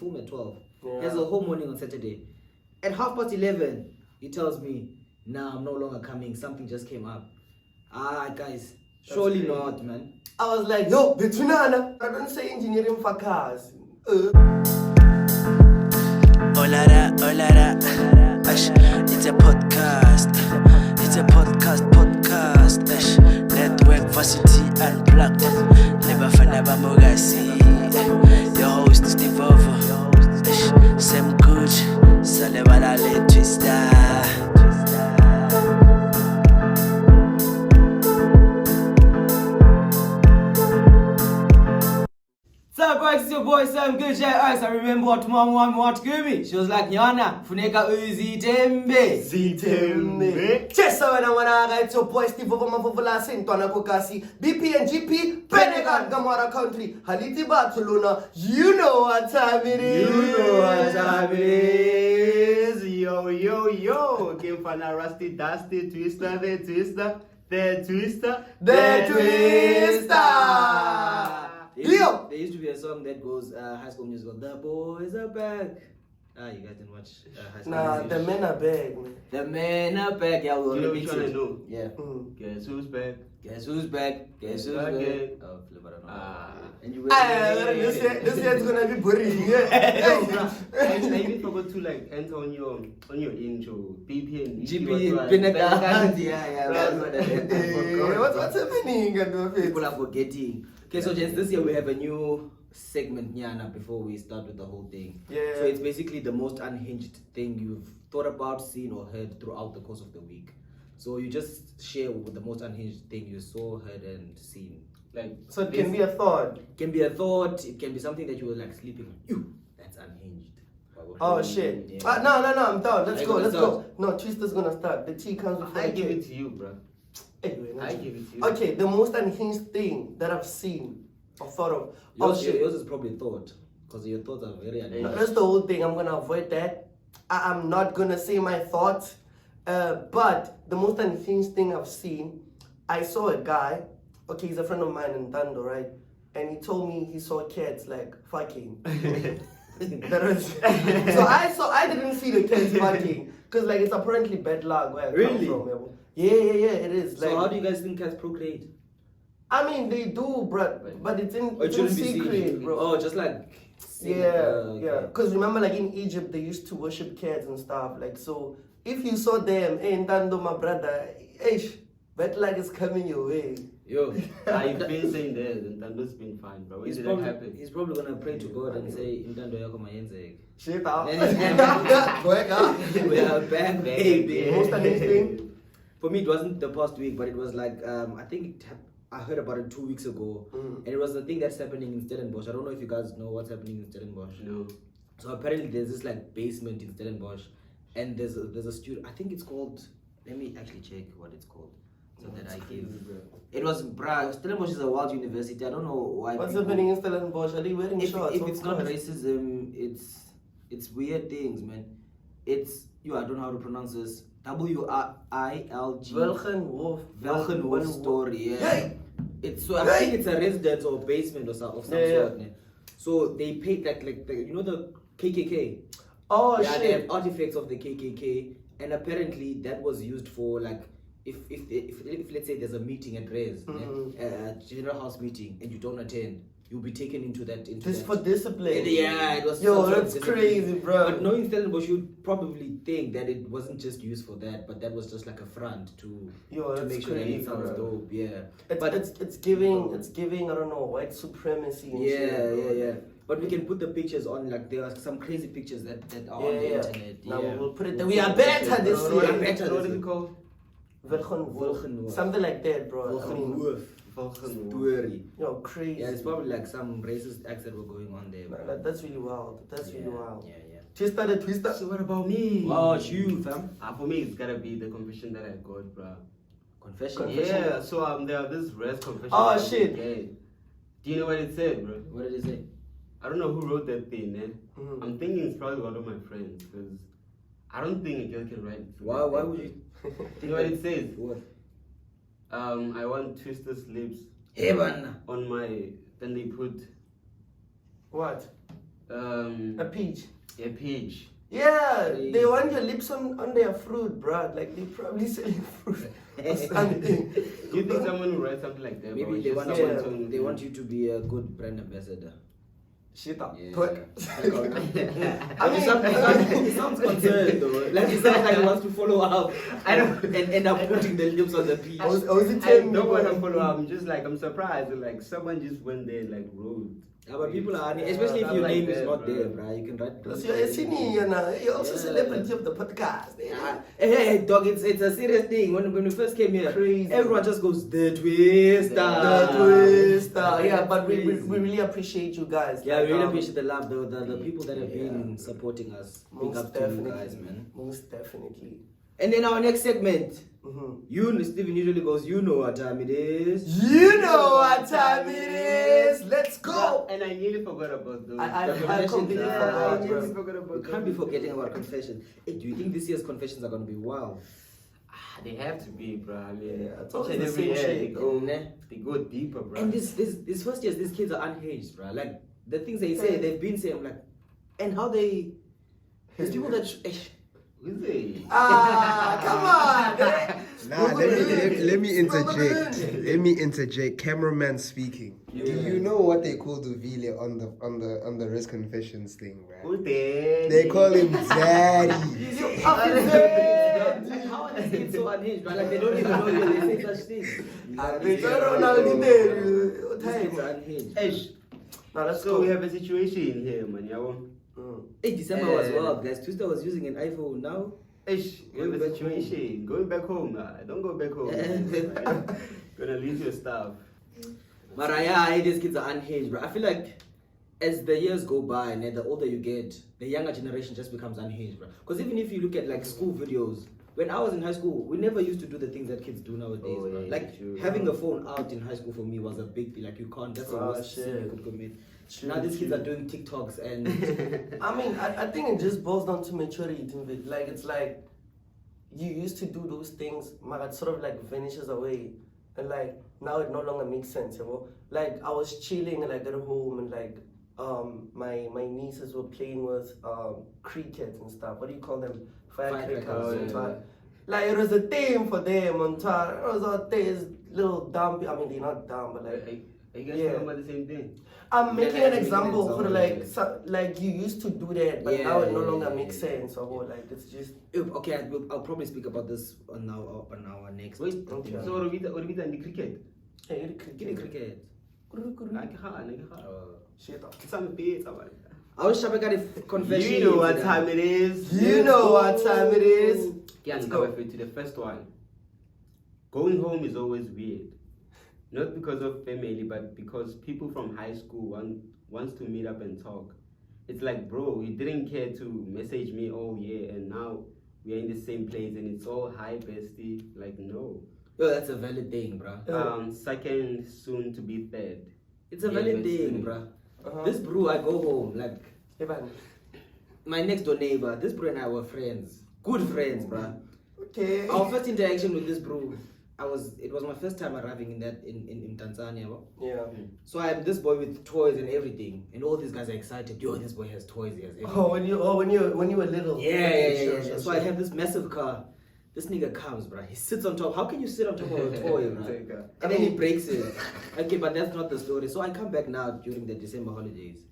film at 12. He has a whole morning on Saturday. At 11:30, he tells me, nah, I'm no longer coming. Something just came up. Guys, surely not, man. I was like, no, Betunana. I don't say engineering for cars. Hola, it's a podcast. It's a podcast. Network Varsity Unplugged. Never Mogasi. Your host is Stevovo. Sirmguj, Stevovo-Mavovolase and TWISTA. So guys, it's your boy Sirmguj. I remember what mom wanted to give me. She was like, Yana, funeka uzitembe. Chesa wana, it's your boy Stevovo-Mavovolase and TWISTA. BP and GP, Benegan, Gamara Country, Haliti Barcelona. You know what time it is. Yo. Came from a rusty, dusty, twister, the twister. There used to be a song that goes, High School Musical, the boys are back. You guys didn't watch High School Musical? Nah, the men are back, man. The men are back. Yeah, we're You know on the which big one I stage. know? Yeah. Guess who's back? Guess who's back? Guess who's back? Again. Oh, flip, I don't know. And you This year's gonna be boring, yeah. I even forgot to enter on your intro. BP and GP, what? Pinnacle. Yeah. What's happening? People are forgetting. Okay, so gents, this year we have a new segment, Nyana, before we start with the whole thing. Yeah. So it's basically the most unhinged thing you've thought about, seen, or heard throughout the course of the week. So you just share with the most unhinged thing you saw, heard, and seen. So it can be a thought. It can be a thought, it can be something that you were sleeping on. That's unhinged. Oh shit. Yeah. No, I'm down. Let's go. start? No, Twista's gonna start. The tea comes before I the give cake. it to you, bro. Anyway, I give it to you. Okay, the most unhinged thing that I've seen or thought of. Yours is probably thought, because your thoughts are very unhinged. No, that's the whole thing. I'm gonna avoid that. I'm not gonna say my thoughts. But the most unhinged thing I've seen, I saw a guy. Okay, he's a friend of mine in Tando, right? And he told me he saw cats fucking. That was, so I didn't see the cats fucking because it's apparently bad luck where I come from. Yeah, it is. So how do you guys think cats procreate? I mean, they do, but it's in secret, bro. Oh, just yeah. Because remember, in Egypt, they used to worship cats and stuff. So if you saw them, in Tando, my brother, bad luck is coming your way. Yo, I've been saying that, and Tando's been fine, but when did that happen? He's probably gonna pray to God and say, "Intando yako mayenze." Shit out. We are back, baby. Most unhinged. For me, it wasn't the past week, but it was I think I heard about it 2 weeks ago, and it was the thing that's happening in Stellenbosch. I don't know if you guys know what's happening in Stellenbosch. No. So apparently there's this basement in Stellenbosch, and there's a student. I think it's called. Let me actually check what it's called. So that I give. It was Stellenbosch is a wild university. I don't know why. What's happening in Stellenbosch? Are they wearing shorts? If it's not racism, it's weird things, man. I don't know how to pronounce this. WILG. Welgenhof story. Yeah. It's I think it's a residence or basement or of some sort. Yeah. So they paid the KKK. Oh shit. They have artifacts of the KKK, and apparently that was used for if let's say there's a meeting at Rez, a general house meeting, and you don't attend, you'll be taken into that. For discipline. Yeah, it was. Yo, that's crazy, bro. But knowing Stellenbosch, you'd probably think that it wasn't just used for that, but that was just a front to make sure that it sounds dope. Yeah, it's giving I don't know, white supremacy. And shit, yeah. But we can put the pictures on. There are some crazy pictures that are on the internet. Now we'll put it there. We are better this year. We are better. What is it called? Welgenhof. Something like that, bro. Story. Yo, crazy. Yeah, it's probably some racist acts that were going on there. That's really wild. Really wild. Yeah. Twista. So what about me? Oh, you, fam. For me, it's gotta be the confession that I got, bro. Confession? Yeah, so there this rest confession. Oh, shit. Do you know what it said, bro? What did it say? I don't know who wrote that thing, eh? I'm thinking it's probably one of my friends, because I don't think a girl can write. Why would you? You know what it says? What? I want Twista's lips on my. Then they put what? A peach. A peach. Yeah, they want your lips on their fruit, bro. Like they probably selling fruit or something. Do you think someone will write something like that? Maybe they want you to be a good brand ambassador. Shit up. Yeah. I mean, it sounds concerned though. Like it sounds like he wants to follow up. I don't and end up putting the lips on the peach. I was I don't want to follow up. I'm just like, I'm surprised. Like someone just went there and like wrote. Yeah, but people are, especially if your name is not there, bro. You can write. Plus, you're a senior, you're also celebrity of the podcast. Hey, dog, it's a serious thing. When we first came here, Crazy. Everyone just goes the twist. Yeah, but we really appreciate you guys. Yeah, we really appreciate the love, the people that have been supporting us. Big Most up to you guys, man. Most definitely. And then our next segment, Steven usually goes, you know what time it is. You know what time it is. Let's go. And I nearly forgot about those. I completely forgot. You can't be forgetting about confessions. Hey, do you think this year's confessions are going to be wild? They have to be, bro. I mean, it's each always and the every same year shit. they go deeper, bro. And this first year, these kids are unhinged, bro. Like, the things they say, they've been saying, I'm like, and how they, there's people that, Who's they? Come on. Nah, let me interject. Let me interject. Cameraman speaking. Yeah. Do you know what they call Duvile on the risk confessions thing, right? Who's they? They call him Daddy. like, how are these kids so unhinged, bro? Like, they don't even know you, they say such things. These kids are unhinged. So we have a situation here, man. Hey, December was wild, guys. TWISTA was using an iPhone now. We have a situation. Going back home, don't go back home. Gonna leave your stuff. But yeah, these kids are unhinged, bro. I feel like as the years go by and the older you get, the younger generation just becomes unhinged, bro. Because even if you look at like school videos, when I was in high school, we never used to do the things that kids do nowadays, bro. Yeah, like true. having a phone out in high school for me was a big deal. Like you can't, that's the worst sin you could commit. Now these kids are doing TikToks and I mean, I think it just boils down to maturity. Like it's like you used to do those things, but it sort of like vanishes away, and like now it no longer makes sense. You know? Like I was chilling like at home and like my nieces were playing with cricket and stuff. What do you call them? Firecrackers. Like it was a thing for them on time. It was out there, little dumb. I mean, they're not dumb, but like. Are you guys talking about the same thing? I'm making an example for like you used to do that, but now it no longer makes sense. Or like it's just okay. I'll probably speak about this on our next. Wait, so what are we done the cricket? Hey, cricket. Shit up. I was shopping at a confession. You know what time it is. You know what time it is. Let's go to the first one. Going home is always weird. Not because of family, but because people from high school wants to meet up and talk. It's like, bro, you didn't care to message me all year, and now we are in the same place, and it's all hi, bestie. Like, no. Yo, that's a valid thing, bro. Second, soon to be third. It's a valid thing, bro. This bro, I go home, like, my next door neighbor, this bro and I were friends. Good friends, bro. Okay. Our first interaction with this bro, it was my first time arriving in Tanzania, bro. Yeah. So I have this boy with toys and everything, and all these guys are excited. Yo, this boy has toys, he has everything. When you were little. Yeah. So I have this massive car. This nigga comes, bro. He sits on top. How can you sit on top of a toy, bro? And then he breaks it. Okay, but that's not the story. So I come back now during the December holidays,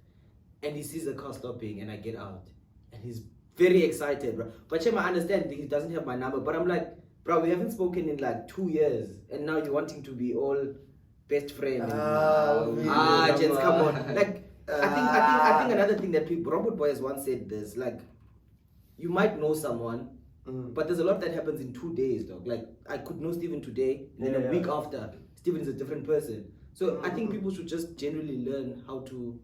and he sees the car stopping, and I get out, and he's very excited, bro. But Chema, I understand he doesn't have my number, but I'm like, bro, we haven't spoken in like 2 years, and now you're wanting to be all best friends. Gents, come on. Like, I think another thing that people, Robert Boyes once said this, like, you might know someone, but there's a lot that happens in 2 days, dog. Like, I could know Steven today, and then a week after, Steven is a different person. So I think people should just generally learn how to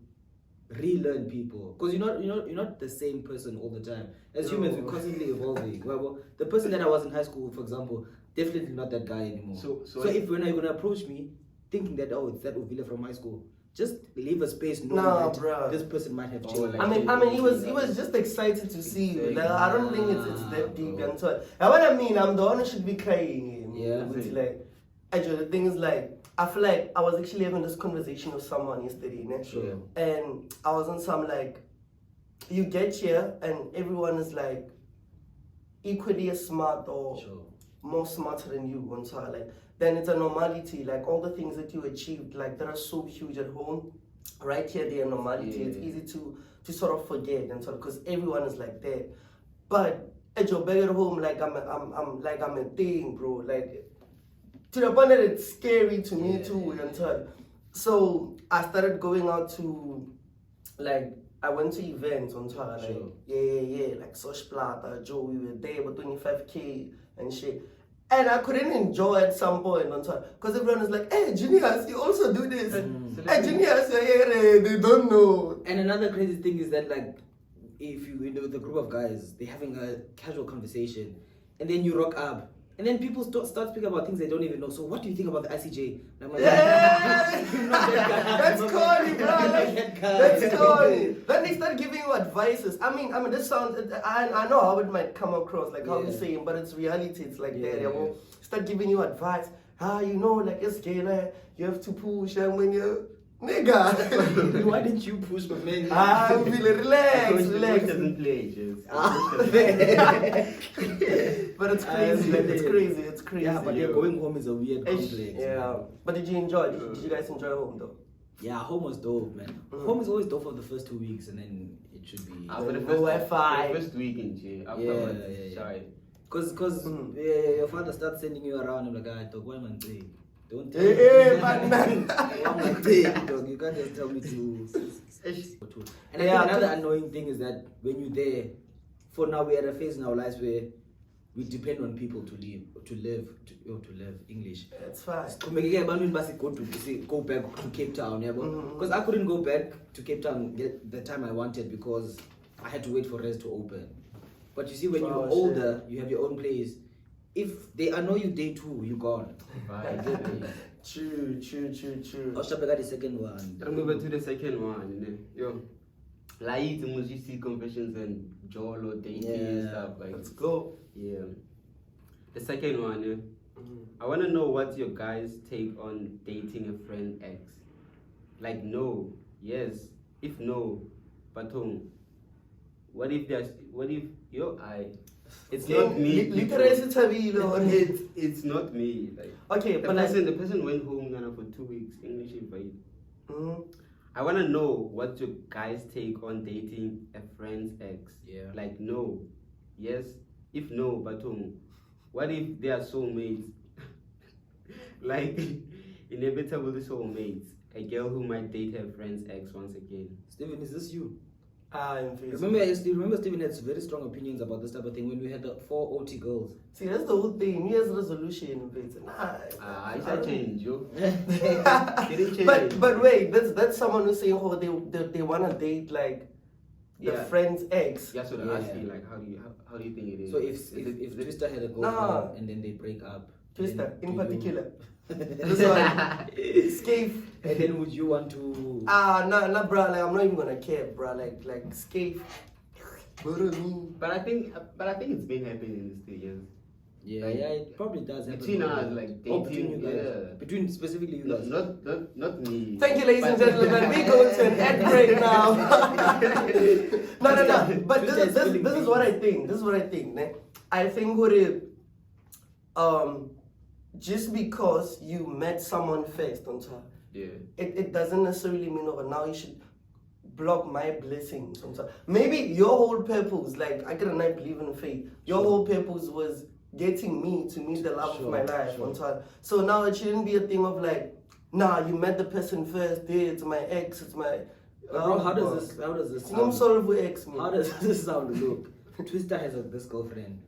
relearn people, because you're not the same person all the time. As humans, we're constantly evolving. Well, the person that I was in high school, for example, definitely not that guy anymore. So if when you're gonna approach me thinking that it's that Uvila from high school, just leave a space knowing that this person might have changed. I mean, he was just excited to see you. Like, I don't think it's that deep and so. And what I mean, I'm the one who should be crying. It's like, actually, the thing is like, I feel like I was actually having this conversation with someone yesterday, Sure. and I was on some like you get here and everyone is like equally as smart or more smarter than you, like then it's a normality. Like all the things that you achieved, like that are so huge at home, right here they are normality. It's easy to sort of forget and sort of because everyone is like that. But at your bed at home, like I'm a thing, bro. Like to the point that it's scary to me too. And so I started going out to, like, I went to events on Twitter, like like Sosh Plata, Joe, we were there with 25K and shit. And I couldn't enjoy at some point on Twitter because everyone is like, hey, juniors, you also do this. Hey, juniors, they don't know. And another crazy thing is that, like, if you with a group of guys, they're having a casual conversation, and then you rock up, and then people start speaking about things they don't even know. So what do you think about the ICJ? And I'm like, that's corny, bro. That's corny. Then they start giving you advices. I mean, this sounds. I know how it might come across, like how you're saying, but it's reality. It's like that. They will start giving you advice. You know, like it's gay, like you have to push, and when you. Nigga, why didn't you push my man? I'm feeling relax. Doesn't play, just. But it's crazy. It's crazy. Yeah, but going home is a weird complex. Yeah, man. But did you enjoy? Did you guys enjoy home though? Yeah, home was dope, man. Home is always dope for the first 2 weeks, and then it should be. For the first week in jail. Afterwards, Because your father starts sending you around, and like, I talk, why man say? Don't tell man. Dog, you can't just tell me to. And I think another annoying thing is that when you're there, for now we're at a phase in our lives where we depend on people to live English. That's fine. Go back to Cape Town, because I couldn't go back to Cape Town the time I wanted because I had to wait for res to open. But you see, when you're older, you have your own place. If they annoy you day 2, you're gone. True. I'll stop at the second one. I'll move to the second one. Yo, like the music confessions and Joel or dating and stuff. Like, let's go. Yeah. The second one, I want to know what's your guys' take on dating a friend ex. Like, no, yes. If no, but what if it's not me. It's not me. Like, okay, but the person went home for 2 weeks. English invite. I wanna know what's your guys' take on dating a friend's ex. Yeah. Like, no, yes. If no, but what if they are soulmates? Like inevitable soulmates. A girl who might date her friend's ex once again. Steven, is this you? Remember Steven had very strong opinions about this type of thing when we had the 4 OT girls. See, that's the whole thing. New Year's resolution. I should change, yo. But wait, that's someone who's saying they wanna date like the friend's ex. Yeah, so they're asking like how do you think it is? So if TWISTA had a girlfriend and then they break up. TWISTA in particular. This one, Scaife. And then would you want to? No, bro. Like I'm not even gonna care, bro. Like Scaife. But I think it's been happening in these 3 years. Yeah, it probably does happen. Between us, like dating, between you guys. Between specifically you guys. Not me. Thank you, ladies and gentlemen. We go to an ad break now. No. But this is what I think. I think what just because you met someone first on top, it doesn't necessarily mean now you should block my blessings on top. Maybe your whole purpose, like I cannot believe in faith, your whole purpose was getting me to meet the love of my life on top. So now it shouldn't be a thing of like, nah, you met the person first, it's my ex, it's my bro, how does this sound? How does this sound? Look, TWISTA has this girlfriend,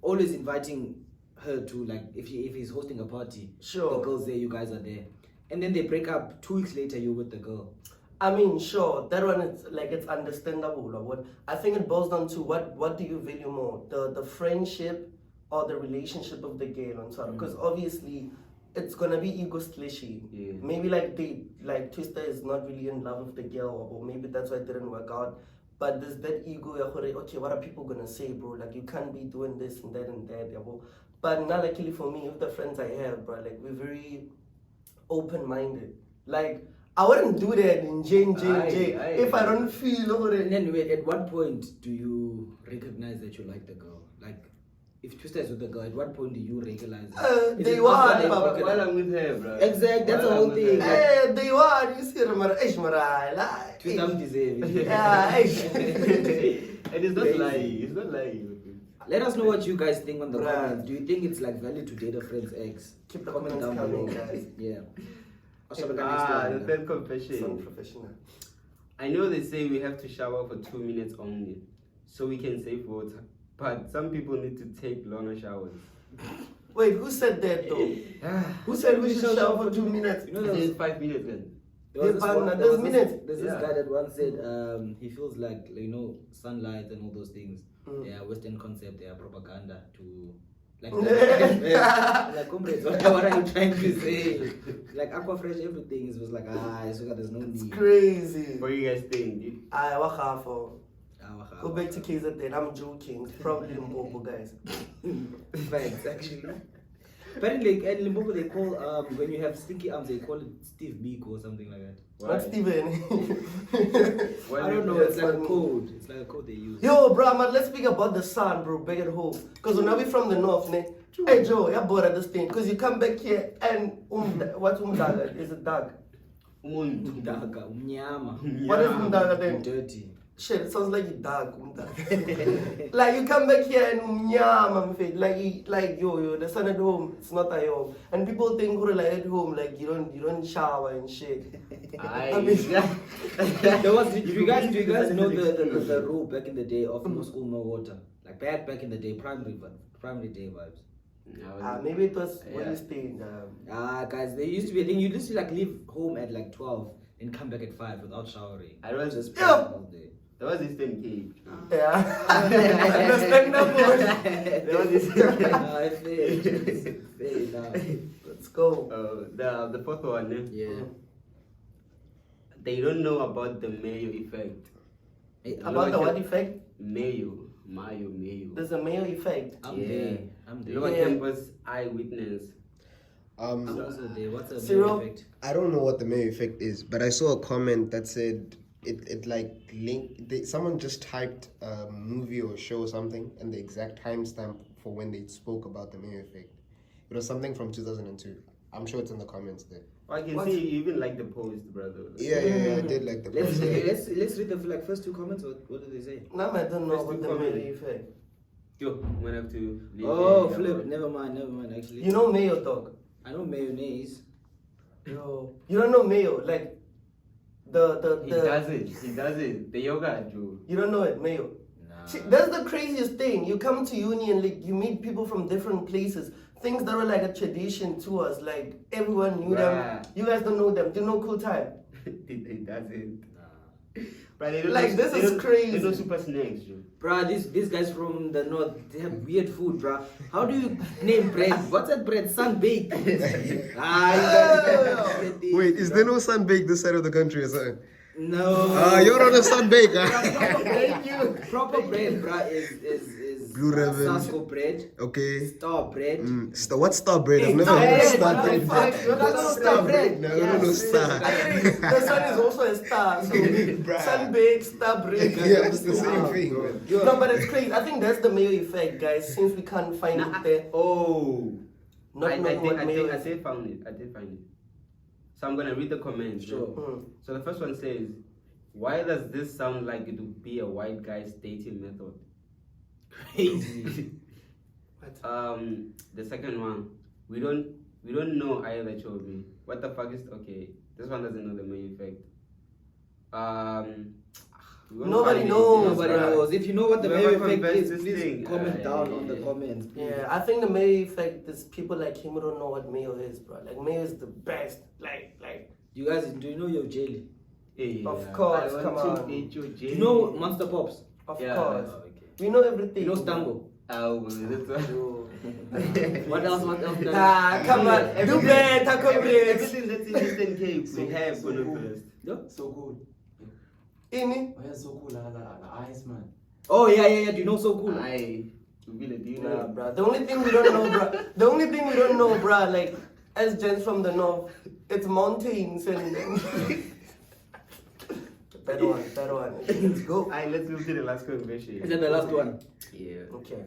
always inviting her to, like, if he's hosting a party, the girl's there, you guys are there, and then they break up 2 weeks later, you're with the girl. I mean, sure, that one is like, it's understandable. What I think it boils down to what do you value more, the friendship or the relationship of the girl on top? Because obviously it's gonna be ego slashing. Yeah. Maybe like TWISTA is not really in love with the girl, or maybe that's why it didn't work out. But there's that ego, okay, what are people gonna say, bro? Like, you can't be doing this and that and that. But not luckily for me, with the friends I have, bro, like, we're very open-minded. Like, I wouldn't do that in J. Aye. If I don't feel over And it. then wait, at what point do you recognize that you like the girl? Like, if Twista is with the girl, at what point do you recognize it? Is Day it one, after they Baba. broke it While up? I'm with her, bro. Exact, that's the While whole I'm with thing. her. Hey, day one, you see, Mara, like, Twista, I'm deserving. yeah, And it's not Crazy. lying. It's not lying. Let us know what you guys think on the Bruh. comments. Do you think it's like valid to date a friend's ex? Keep the Comment comments down below, coming, guys. Yeah. Ah, The third confession. Sound professional. I know they say we have to shower for 2 minutes only, so we can save water. But some people need to take longer showers. Wait, who said that though? Who said we should shower for 2 minutes? You know, there was, It's 5 minutes then. there was this Yeah, one- but there was there's this- minutes. there's this Yeah. guy that once said he feels like, you know, sunlight and all those things. Mm. They are Western concept, they are propaganda to like, Yeah. like comrades, what are you trying to say? Like Aquafresh, everything is was like so there's no It's need. crazy. What do you guys think? I walk half for. Ah, Go back to KZN. I'm joking. It's probably Limpopo, guys. Thanks, actually. Apparently, in Limpopo they call when you have stinky arms they call it Steve Beak or something like that. Not Steven. Why I don't know. That's It's like a funny. code. It's like a code they use. Yo, bro, man, let's speak about the sun, bro, back at home. Because when I be from the north, ne? Hey, Joe, you're bored of this thing. Because you come back here and what's umdaga? Is it dark? Umuntu. Umdaka, umnyama, What is umdaga then? dirty. Shit, it sounds like you dark. Like you come back here and like yo, the sun at home, it's not at home. And people think who like at home, like you don't shower and shit. I mean, There was. Do you guys know the rule back in the day of no school, no water? Like back in the day, primary day vibes. maybe it was when you stayed. Guys, there used to be a thing. You used to like leave home at like 12 and come back at 5 without showering. I was Just Yeah. all day. There was this thing, Cape. Yeah. Understand that one? There was this. Fair enough. Let's go. The fourth one. Eh? Yeah. They don't know about the Mayo effect. Hey, About the what effect? Mayo. There's a Mayo effect. I'm Yeah. there. I'm there. Lower Yeah. campus eyewitness. I'm also there. What's a Zero. main effect? I don't know what the main effect is, but I saw a comment that said it like someone just typed a movie or show or something and the exact timestamp for when they spoke about the main effect. It was something from 2002. I'm sure it's in the comments there. I can What? see you even like the post, brother. Yeah, I did like the Let's post. let's read the like first two comments. What did they say? Now I don't know First about two the comment. Mayo effect. Yo, I'm gonna have to leave. Oh, here. flip. Never mind. Actually, You know Mayo, dog. I know mayonnaise. Yo, you don't know Mayo, like He does it. The yoga, Joe. You don't know it, Mayo. Nah. See, that's the craziest thing. You come to uni and like you meet people from different places. Things that were like a tradition to us, like everyone knew them. Right. You guys don't know them. Do you know Cool Time? He does it. Nah. But they don't Like, know- this they is don't- crazy. They know super snacks, Joe. Bruh, these guys from the north, they have weird food, bruh. How do you name bread? What's that bread? Sun-baked. You guys- Wait, is there no sunbake this side of the country or something? No. You're on a sunbake, Thank you. Proper bread, bruh, is Blue Ribbon. Sasko bread, Okay. star bread. What's star bread? I've Hey, never star heard of bread, star what bread. the fuck? You don't know What's star bread? No, I don't know star. The sun is also a star. So sunbaked, star bread. Yeah, it's the same thing, man. No, but it's crazy. I think that's the Mayo effect, guys. Since we can't find it there, Oh. not I knowing what Mayo is. did find it. So I'm gonna read the comments. Sure. So the first one says, "Why does this sound like it would be a white guy's dating method?" Crazy. The second one, we don't know either, Chobi. What the fuck is okay? This one doesn't know the main effect. We won't Nobody find it. knows. Nobody bruh. knows. If you know what the Whoever main effect confessed is, this please thing, comment down on the yeah. comments. please. Yeah, I think the Mayo effect is people like him who don't know what Mayo is, bro. Like Mayo is the best. Like. You guys, do you know your jelly? Yeah. Of course, I come want on. to eat your Do jelly. you know Monster Pops? Of Yeah. course. Oh, okay. We know everything. You know Stambo? Oh, that's one. What else? Ah, come on. Do better, comrades. Everything that's in Eastern Cape, we have so gonna cool. first. So cool. Ini? Oh yeah, so cool. The ice man. Oh yeah. Do you know So Cool? I will be the Nah, bro. The only thing we don't know, bro. Like, as gents from the north, it's mountains and better one. Let's go. Alright, let's move to the last confession. Is that the last one? Yeah. Okay.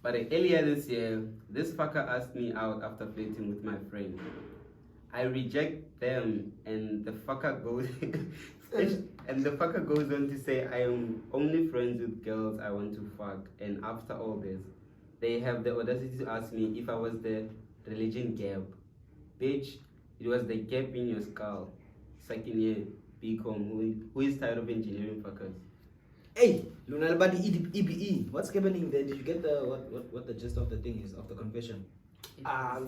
But earlier this year, this fucker asked me out after flirting with my friend. I reject them, and the fucker goes on to say I am only friends with girls I want to fuck. And after all this, they have the audacity to ask me if I was the religion gap. Bitch, it was the gap in your skull. Second year, BCom, who is tired of engineering fuckers. Hey, Lunalbadi EBE. What's happening there? Did you get the what the gist of the thing is of the confession? I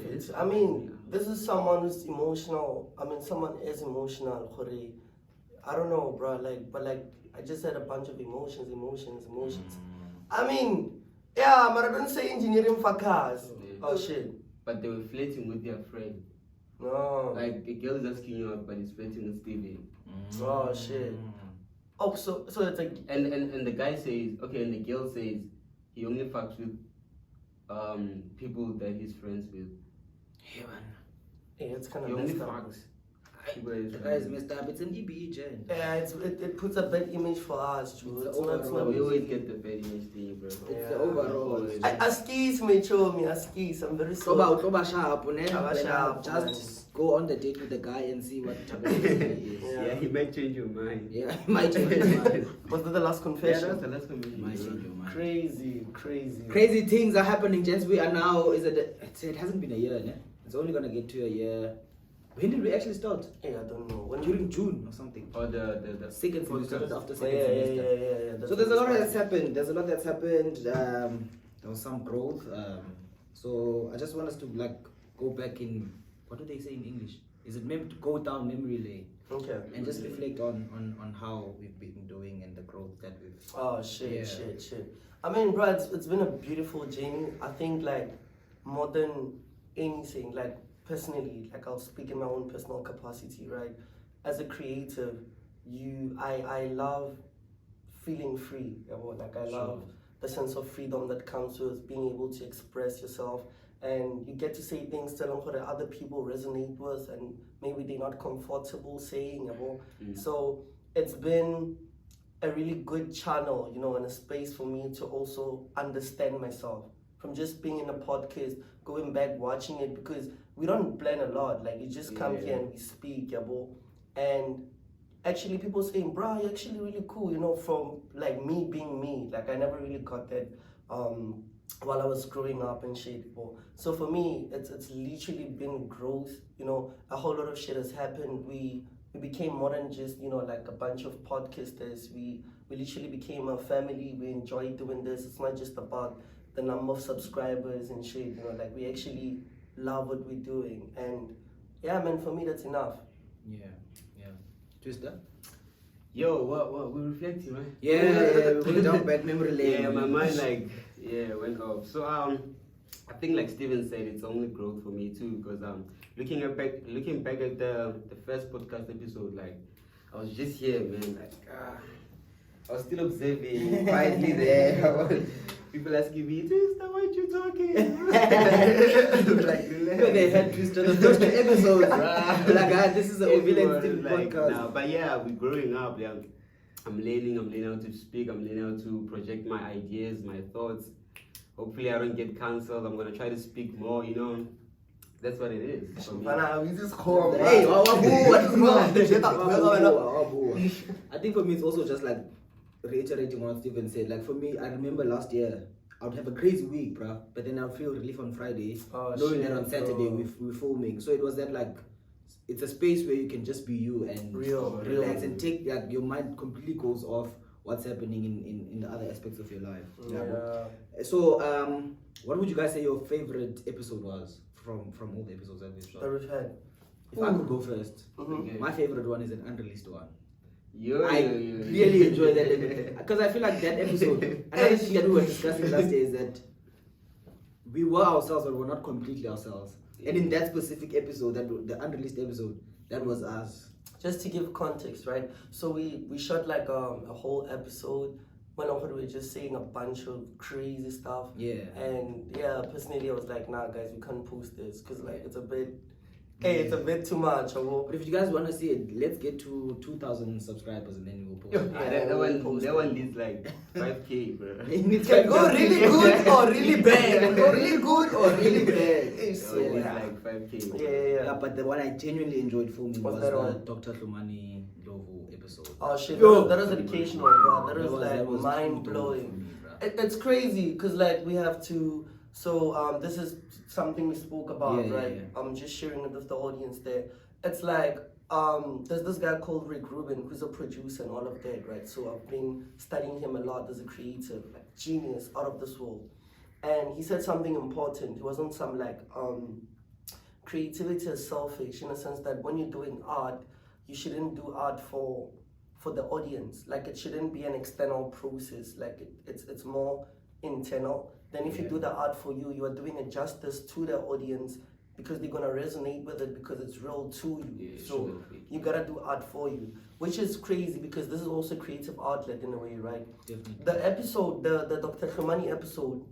mean, this is someone who's emotional. I mean, someone is emotional. I don't know, bro. But I just had a bunch of emotions. I mean, yeah, but I don't say engineering fuckers. Oh shit. But they were flirting with their friend. No. Like a girl is asking you out, but he's flirting with Steven. Oh shit. Oh, so it's like and the guy says, okay, and the girl says he only fucks with people that he's friends with. Yeah, man. yeah, it's kind He of only messed up. fucks people that he's The friends guy is with. messed up. It's an EBE, Jen. Yeah, it puts a bad image for us, too. It's It's not overall, We always get the bad image thing, bro. It's Yeah. the overall. Askis, I'm very sorry. Toba sharp, Sharp, just go on the date with the guy and see what type of person he is. Yeah, he might change your mind. Yeah, he might change your mind. Was that the last Yeah, confession? that's the last confession. Might change your mind. Crazy. Crazy things are happening, gents. We are now. It hasn't been a year, ne? It's only gonna get to a year. When did we actually start? Yeah, I don't know. When During June or something. Or the Second semester. podcast. After Yeah, second yeah, semester. yeah. So there's a lot that's happened. There was some growth. So I just want us to go back in. What do they say in English? Is it meant to go down memory lane Okay. and just reflect on how we've been doing and the growth that we've. Oh shit, Yeah. shit. I mean, bro, it's been a beautiful journey. I think more than anything, personally, I'll speak in my own personal capacity, right? As a creative, I love feeling free. I love the sense of freedom that comes with being able to express yourself, and you get to say things that other people resonate with, and maybe they're not comfortable saying. So it's been a really good channel, and a space for me to also understand myself. From just being in a podcast, going back, watching it, because we don't plan a lot. You just come here and we speak, and actually people saying, bro, you're actually really cool, from me being me. I never really got that while I was growing up and shit. So for me, it's literally been growth. A whole lot of shit has happened. We became more than just a bunch of podcasters. We literally became a family. We enjoy doing this. It's not just about the number of subscribers and shit. We actually love what we're doing, and yeah, man, for me that's enough. Yeah. Twista? Yo, what? We're reflecting, right? Yeah, we went down back memory lane. Yeah, my mind went off. So I think Steven said, it's only growth for me too, because looking back at the first podcast episode, I was just here, man. I was still observing quietly there. People asking me, Twista, why you talking? They had Twista the first two episodes. This is a Ovulance podcast. Nah, but yeah, we're growing up. Yeah. I'm learning how to speak. I'm learning how to project my ideas, my thoughts. Hopefully, I don't get cancelled. I'm gonna try to speak more. That's what it is. For me. Hey, I think for me, it's also just reiterating what Steven said. For me, I remember last year, I would have a crazy week, bruh. But then I'd feel relief on Fridays, knowing that on Saturday we're filming. So it was that it's a space where you can just be you and relax and take your mind completely goes off what's happening in the other aspects of your life. Yeah. So what would you guys say your favorite episode was from all the episodes that we've shot? That we've had. If I could go first, Mhm. my favorite one is an unreleased one. I Really enjoy that because I feel like that episode. Another thing that we were discussing last year is that we were ourselves, but we're not completely ourselves. And in that specific episode, the unreleased episode, that was us. Just to give context, right? So we shot a whole episode when we're just saying a bunch of crazy stuff. Yeah. And yeah, personally, I was like, nah, guys, we can't post this because like it's a bit. Hey, it's a bit too much. But if you guys want to see it, let's get to 2,000 subscribers and then we'll post it. That one needs like 5K, bro. It can go really good or really bad. Go really good or really bad. It's like 5K. Yeah. But the one I genuinely enjoyed filming was that the one? Dr. Hlumani Lovo episode. Oh shit, Yo. that was educational, bro. That That was was like too mind dope blowing. for me, bro. It's crazy because like we have to. So this is something we spoke about, Yeah, right? yeah. I'm just sharing it with the audience there. It's like there's this guy called Rick Rubin who's a producer and all of that, right? So I've been studying him a lot as a creative, like genius, out of this world. And he said something important. He wasn't some like creativity is selfish in a sense that when you're doing art, you shouldn't do art for the audience. Like it shouldn't be an external process. Like it's more internal. Then if you do the art for you, you are doing a justice to the audience because they're gonna resonate with it because it's real to you. Yeah, so sure. you gotta do art for you, which is crazy because this is also creative outlet in a way, right? Definitely. The episode, the Dr. Khumani episode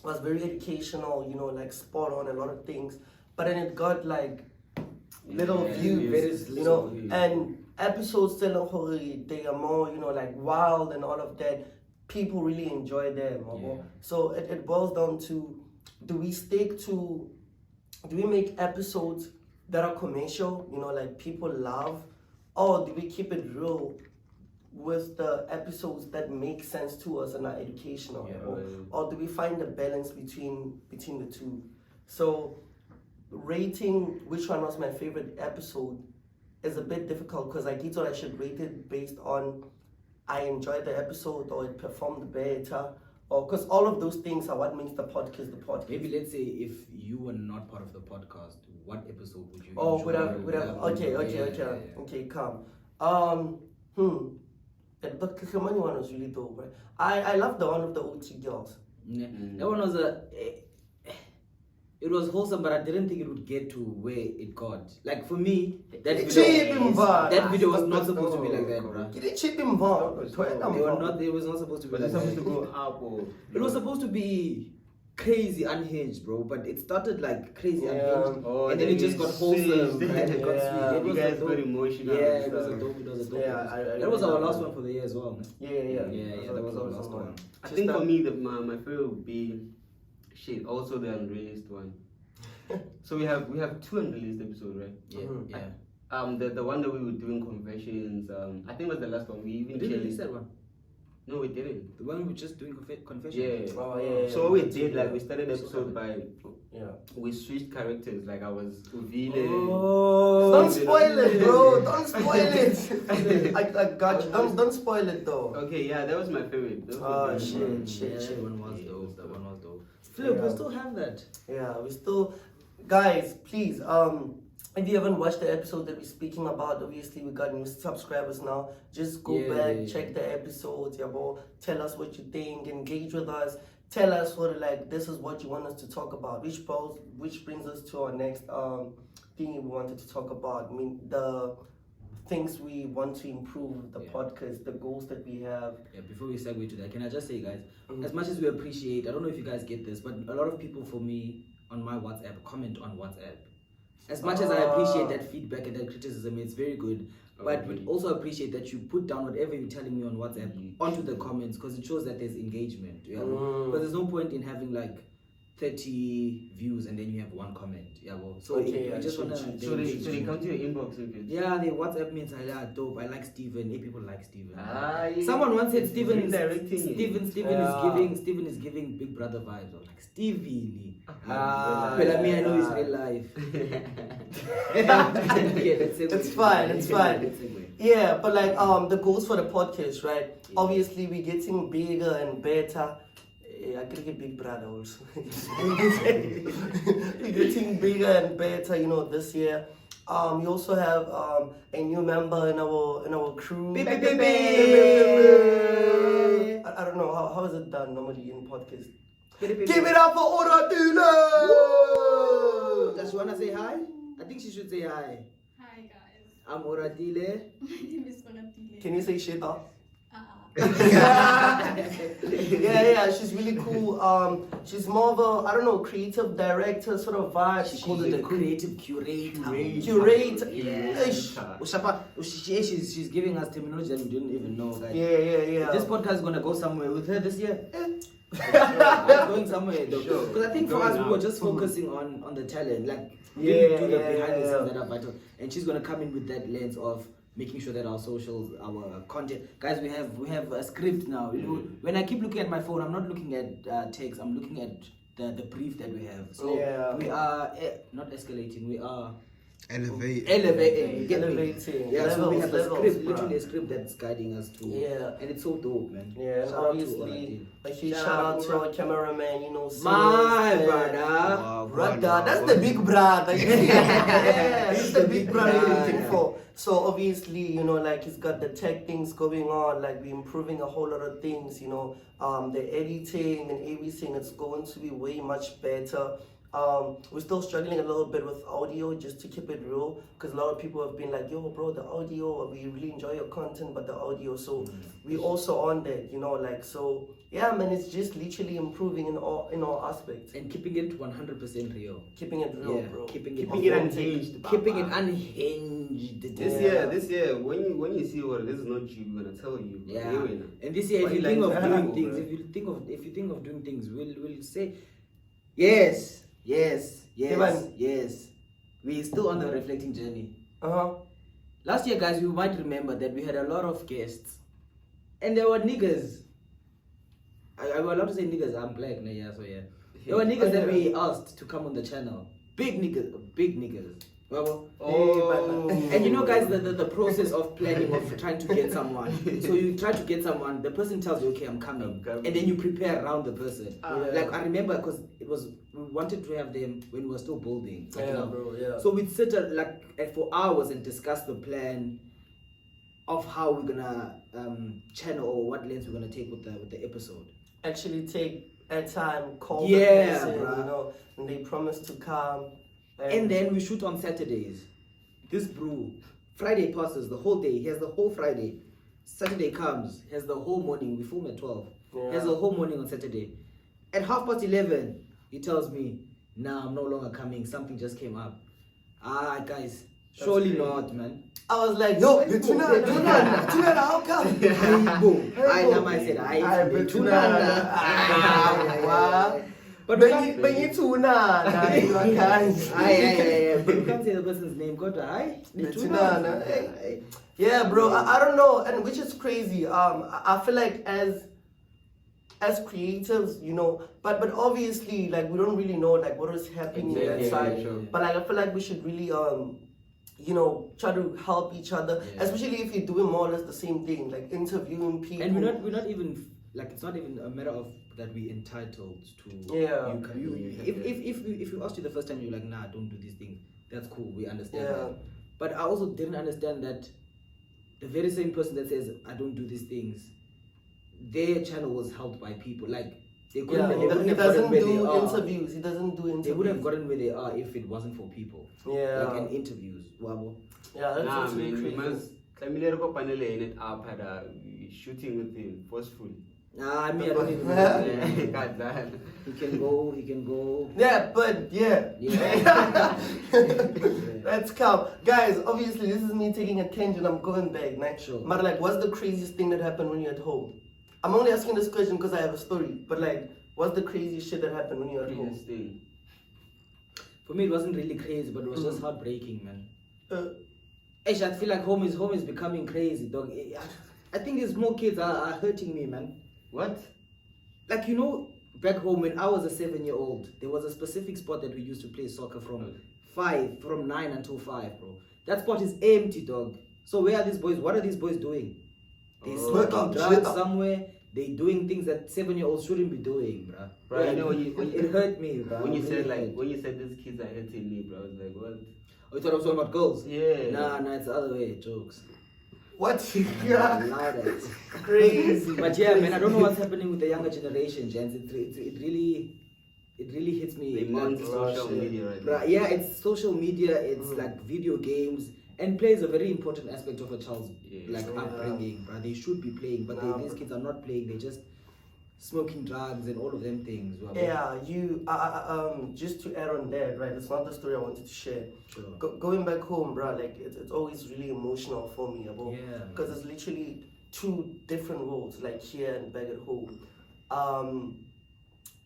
was very educational, you know, like spot on a lot of things, but then it got like little views, you know, and episodes still they are more, you know, like wild and all of that. People really enjoy them. Yeah. So it boils down to, do we make episodes that are commercial, you know, like people love, or do we keep it real with the episodes that make sense to us and are educational? Or do we find a balance between the two? So rating which one was my favorite episode is a bit difficult because I thought I should rate it based on I enjoyed the episode or it performed better, or because all of those things are what makes the podcast the podcast. Maybe let's say if you were not part of the podcast, what episode would you enjoy? Okay, calm. The Dr. Khumani one was really dope, right? I love the one with the OT girls. That one was it was wholesome, but I didn't think it would get to where it got. Like for me, that video was not supposed to be like that, bro. It was not supposed to be But like it's supposed that. to go up or... It was supposed to be crazy unhinged, bro, but it started like crazy unhinged, and then it just got wholesome, right? It got sweet. You guys got emotional. Yeah, it was a dope episode. That was our last one for the year as well, man. Yeah, That was our last one. I think for me, my favorite would be also the unreleased one. So we have two unreleased episodes, right? Yeah. The one that we were doing confessions. I think was the last one. We even didn't release that one. No, we didn't. The one we were just doing confessions. Yeah. So what we did, like, we started the episode by we switched characters. Like I was Uvile. Oh, don't spoil it, bro. Don't spoil it. I got you. Don't spoil it though. Okay, yeah, that was my favorite. Shit. That one was dope. That one was dope. Flip, we still have that. Yeah, we still, guys. Please, if you haven't watched the episode that we're speaking about, obviously we got new subscribers now. Just go back, check the episodes, tell us what you think, engage with us, tell us this is what you want us to talk about. Which brings us to our next thing we wanted to talk about. I mean, the things we want to improve, the podcast, the goals that we have. Yeah, before we segue to that, can I just say, guys, as much as we appreciate, I don't know if you guys get this, but a lot of people for me on my WhatsApp comment on WhatsApp. As much as I appreciate that feedback and that criticism, it's very good. But we also appreciate that you put down whatever you're telling me on WhatsApp onto the comments because it shows that there's engagement. Because there's no point in having like 30 views and then you have one comment. So we just want to... So they come to your inbox and yeah, they WhatsApp me and say, yeah, dope, I like Steven. Hey, people like Steven. Someone once said Steven is giving Big Brother vibes. I was like, Stevie. Well, I mean, I know he's real life. It's fine. Yeah, but like the goals for the podcast, right? Obviously, we're getting bigger and better. I could get Big Brother also. We're getting bigger and better, this year. We also have a new member in our crew. I don't know how is it done normally in podcast. Give it up for Oratile! Does she wanna say hi? I think she should say hi. Hi guys. I'm Oratile. My name is Varsity. Can you say shit up? Yeah, she's really cool. She's more of a, I don't know, creative director sort of vibe. She calls it a creative curator. Curator. Yeah. She's giving us terminology that we didn't even know, guys. Yeah. This podcast is gonna go somewhere with her this year. It's going somewhere though. Because I think for us, we were just focusing on the talent, like really do the behind the scenes that are vital. And she's gonna come in with that lens of making sure that our socials, our content, guys, we have a script now. When I keep looking at my phone, I'm not looking at text. I'm looking at the brief that we have. So we are not escalating. We are elevating. Yeah, so we have a script, literally a script that's guiding us to. And it's so dope, man. Yeah, and obviously a huge shout out to our cameraman, you know, my brother. Brother, that's the big brother. Yeah, he's the big brother you're looking for. So obviously, you know, like he's got the tech things going on, like we're improving a whole lot of things, you know, the editing and everything, it's going to be way much better. We're still struggling a little bit with audio, just to keep it real, because a lot of people have been like, yo bro, the audio, we really enjoy your content, but the audio, so we also on that, you know, like, so yeah man, it's just literally improving in all aspects and keeping it 100% real. Keeping it real, bro. Keeping it unhinged. Keeping it unhinged. This year, when you see what this is not you, we're gonna tell you. Yeah. And this year, if you think of doing things, if you think of doing things, we'll say yes. We're still on the reflecting journey. Last year, guys, you might remember that we had a lot of guests, and there were niggas. I was allowed to say niggas. I'm black, so yeah. There were niggas that we asked to come on the channel. Big niggas. And you know, guys, the process of planning, of trying to get someone. So you try to get someone, the person tells you, okay, I'm coming. And then you prepare around the person. Like, I remember, because we wanted to have them when we were still building. So we'd sit for hours and discuss the plan of how we're gonna channel, or what lens we're gonna take with the episode. Actually take a time, call the person, you know, and they promise to come. And then we shoot on Saturdays. This bro, Friday passes the whole day. He has the whole Friday. Saturday comes, has the whole morning. We film at 12. Has the whole morning on Saturday. At 11:30, he tells me, "Nah, I'm no longer coming. Something just came up." Guys, surely not, man. I was like, no, tuna, how come? I said, tuna. But you can't say the person's name. Go to yeah, bro. I don't know, and which is crazy. I feel like as creatives, you know, but obviously, like, we don't really know like what is happening on that side. But like, I feel like we should really you know, try to help each other, especially if you're doing more or less the same thing, like interviewing people. And we're not even like, it's not even a matter of that we're entitled to. If you asked you the first time, you're like, nah, don't do these things. That's cool. We understand that. But I also didn't understand that the very same person that says I don't do these things, their channel was held by people. Like, they couldn't. He doesn't do interviews. He doesn't do interviews. They would have gotten where they are if it wasn't for people. Like in interviews. Yeah, that's man. We must. Shooting with him forcefully. I don't even know. He can go. Yeah, but let's come. Guys, obviously this is me taking a tangent, I'm going back, right? Sure. But like, what's the craziest thing that happened when you're at home? I'm only asking this question because I have a story, but like, what's the craziest shit that happened when you're at home? For me, it wasn't really crazy, but it was just heartbreaking, man. I feel like home is becoming crazy, dog. I think these small kids are hurting me, man. What? Like, you know, back home when I was a 7-year-old, there was a specific spot that we used to play soccer from 9 until 5, bro. That spot is empty, dog. So where are these boys? What are these boys doing? They're smoking drugs somewhere. They're doing things that 7-year-olds shouldn't be doing, bro. Right, you know, it hurt me, bro. When you said these kids are hurting me, bro, I was like, what? Oh, you thought I was talking about girls? Yeah. Nah, it's the other way. Jokes. What? That's crazy. But yeah, man, I don't know what's happening with the younger generation, gents. It really hits me. They want social media right now. Yeah, it's social media. It's like video games, and play is a very important aspect of a child's upbringing. Bro. They should be playing, but these kids are not playing. They just smoking drugs and all of them things. Yeah, just to add on that, right? It's not the story I wanted to share. Sure. Going back home, bro, like it's always really emotional for me, Yeah. because it's literally two different worlds, like here and back at home.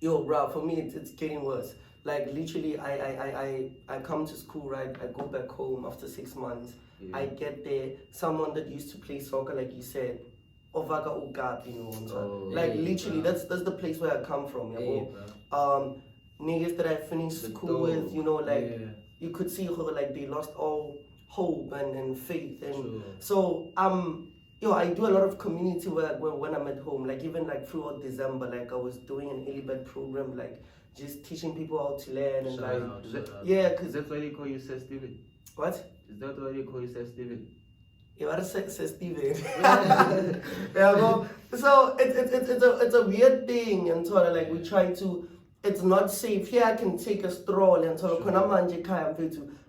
Yo, bro, for me it's getting worse. Like literally, I come to school, right? I go back home after 6 months. Yeah. I get there. Someone that used to play soccer, like you said, Ovaga Ugap, you know, like literally, that's the place where I come from, niggas that I finished school with, you know, like you could see how like they lost all hope and faith, and so I do a lot of community work when I'm at home, like even like throughout December, like I was doing an early bird program, like just teaching people how to learn and Is that why they call you Sir Steven? What? Is that why they call you Sir Steven? Yeah, what says Steven? Yeah, bro. So it's a weird thing, and so like we try to. It's not safe. Here I can take a stroll, and so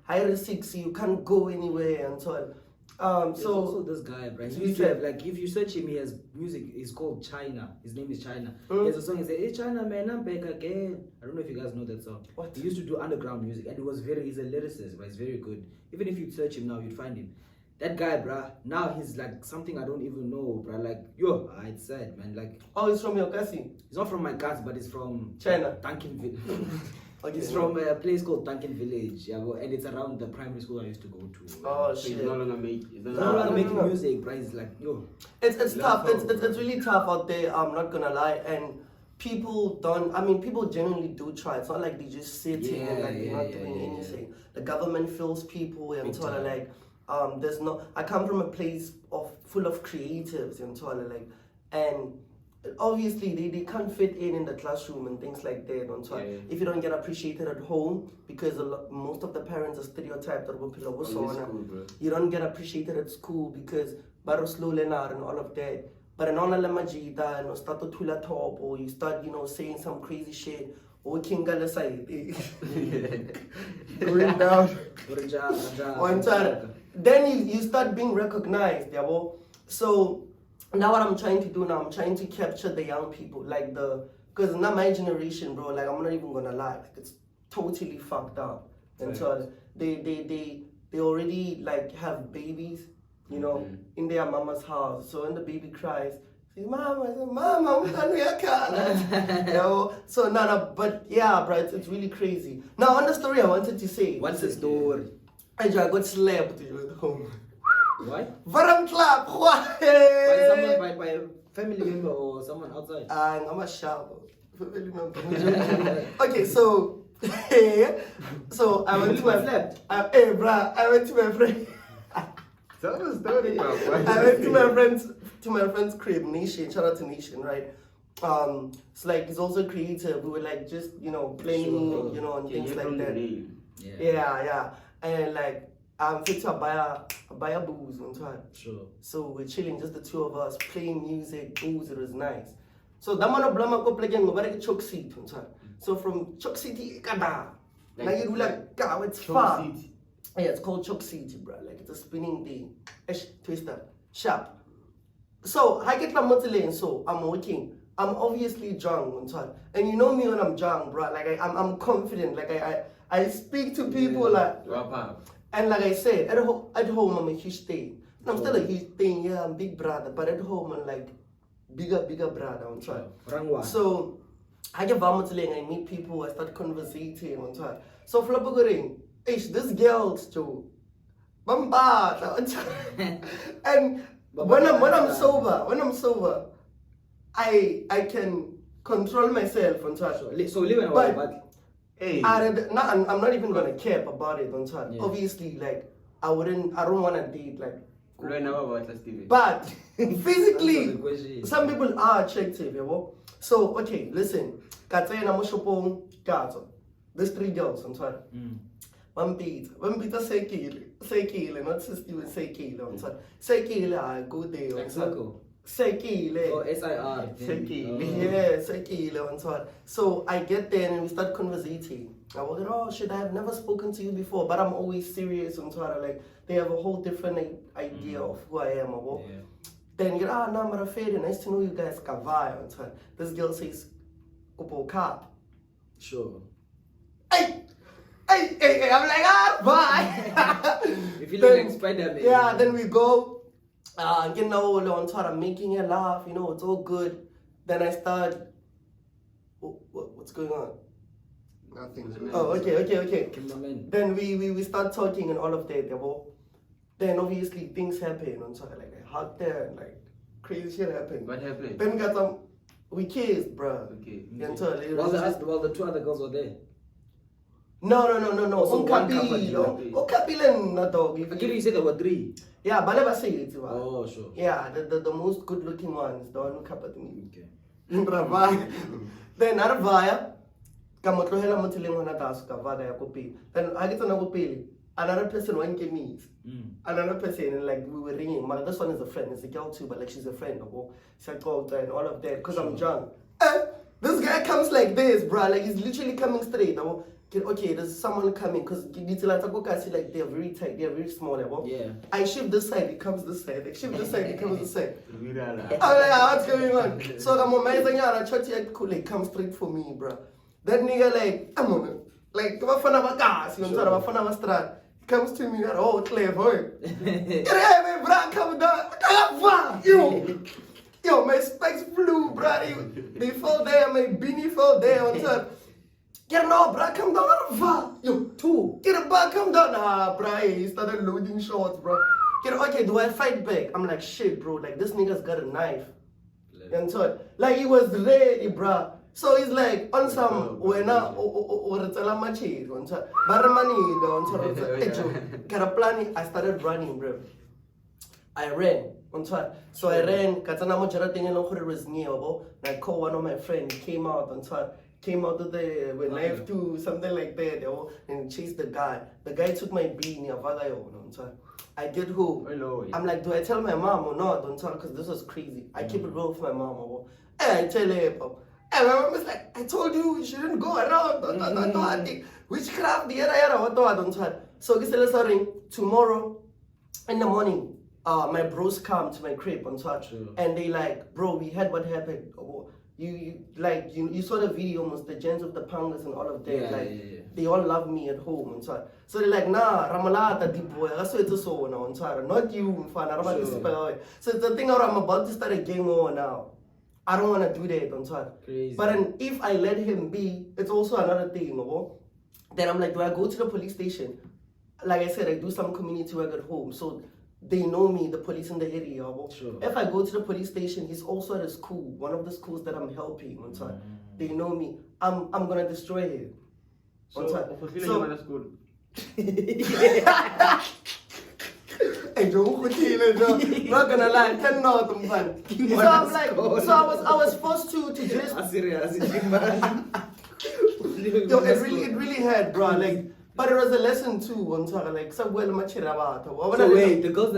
higher 6, you can't go anywhere, and so. There's also this guy, right? He used to have, like, if you search him, he has music. He's called China. His name is China. He has a song. He said, "Hey China, man, I'm back again." I don't know if you guys know that song. What? He used to do underground music, and he's a lyricist, but he's very good. Even if you search him now, you'd find him. That guy, bruh, now he's like something I don't even know, bruh. Like, it's sad, man. Like, he's from your cousin? He's not from my cousin, but he's from China. Duncanville. Okay, it's from a place called Duncan Village, and it's around the primary school I used to go to. Oh, so shit. he's no longer making music, bruh. It's like, It's tough. It's really tough out there. I'm not gonna lie. And people genuinely do try. It's not like they just sitting and like they're not doing anything. The government fills people and sort of like, there's no. I come from a place full of creatives and sort of like, and obviously they can't fit in the classroom and things like that. And so if you don't get appreciated at home, because most of the parents are stereotyped that you don't get appreciated at school because and all of that. But in all majida and start to tula top, or you start, saying some crazy shit, or kinga side going down. One time, then you start being recognized, So now what I'm trying to do now, I'm trying to capture the young people, like because now my generation, bro, like I'm not even gonna lie, like it's totally fucked up. And so they already like have babies, in their mama's house. So when the baby cries, say, Mama, so but yeah, bro, it's really crazy. Now on the story I wanted to say. What's the story? I got slapped at home. Why? Varam clap. By a family member or someone outside? I'm a sharp family member. Okay, so I went to I went to my friend. Tell the story, I went to my friend's crib, Nation. Shout out to Nation, right? It's like he's also creative. We were like just playing, and things like that. Yeah. And like I'm fit to buy a booze one time. Sure. So we're chilling, just the two of us, playing music, booze. It was nice. So that man of Blama go play again, go back to Chok City one time. So from Chok City, Kada. Now you do like, it's far. Yeah, it's called Chok City, bro. Like it's a spinning thing. TWISTA. Sharp. So I get my motor so I'm working. I'm obviously drunk one time. And you know me when I'm drunk, bro. Like I'm confident. Like I speak to people like. And like I said, at home I'm a huge thing. And I'm still a huge thing, yeah, I'm big brother. But at home I'm like bigger brother. I'm trying. So I get and I meet people. I start conversating. I'm trying. So flabbergasting. This girl's too. Bamba. And when I'm sober, I can control myself. I'm trying. So live in a while, I'm not even gonna care about it on time. Obviously, like I don't wanna date like. But physically, some people are attractive, So okay, listen. There's 3 girls, I'm sorry. One pizza sekile, not Steven sekile, I'm sorry. Sekile, I go there. Sekile. Or SIR. Yeah, Sekile, I'm sorry. So I get there and we start conversating. I was like, oh shit, I have never spoken to you before, but I'm always serious. I'm sorry, like they have a whole different idea of who I am. Then get nah, Marafede, nice to know you guys. Kavai on time. This girl says, Upo Kap. Sure. Hey, I'm like, bye. You feel like Spider-Man. Yeah, then we go, you know, on time, I'm making her laugh, you know, it's all good. Then I start, what's going on? Nothing's Oh, okay. Cameraman. Then we start talking and all of that, then obviously things happen, and so like I hugged her and like crazy shit happened. What happened? Then we got we kissed, bro. Okay. And so, like, Well, the two other girls were there. No. So one couple, Unkapilen na dog. Actually, you said there were three. Yeah, but never say it. Oh, sure. Yeah, the most good looking one is the one who coupled me. Okay. Then Arvaya, Kamotlohela Motiling on Atas, Kavaga Yakopi. Then I get on Agopili. Another person one came meet. Another person, and like we were ringing. My this one is a friend, it's a girl too, but like she's a friend. She's a girl and all of that, because I'm drunk. This guy comes like this, bro. Like he's literally coming straight. Okay, there's someone coming because like they're very tight, they're very small. Yeah. I shift this side, it comes this side. I shift this side, it comes this side. I'm like, what's going on? So I'm amazing, I try to like, cool, like, come straight for me, bro. That nigga, like, I'm on it. Like, he comes to me, oh, clever. Bro, come down. Yo, my spikes flew, bro. They fell there, my beanie fell there on top. Get no, bro, come down. Yo, two. Get a back, come down. Nah, bro, he started loading shots, bro. Okay, do I fight back? I'm like, shit, bro. Like, this nigga's got a knife. And so, like, he was ready, bro. So he's like, on some, when or it's a lamachi, on top. Baramani, on top. Got a plan. I started running, bro. I ran. So I ran. Katana Mojara thing and it was near. I called one of my friends. Came out on top. Came out of the knife to something like that, and chased the guy. The guy took my beanie. I get home. I'm like, do I tell my mom or not? Don't tell, because this was crazy. I keep it real with my mom. And I tell her, and my mom is like, I told you you shouldn't go around. Witchcraft, so tomorrow in the morning, my bros come to my crib on touch, and they like, bro, we had what happened. You saw the video, almost the gens of the pangas and all of that. They all love me at home and so they're like, nah, Ramalata deep boy, that's what it's so now and so not you, so it's the thing I'm about to start a game over now. I don't want to do that on so but then if I let him be, it's also another thing. Then I'm like, do I go to the police station? Like I said, I do some community work at home, so they know me, the police in the area. If I go to the police station, he's also at a school, one of the schools that I'm helping. They know me. I'm gonna destroy him. So school. Hey, not gonna lie, cannot. So I'm like, I was forced to just. Yo, it really hurt, bro. Like. But it was a lesson too, like so wait, the girl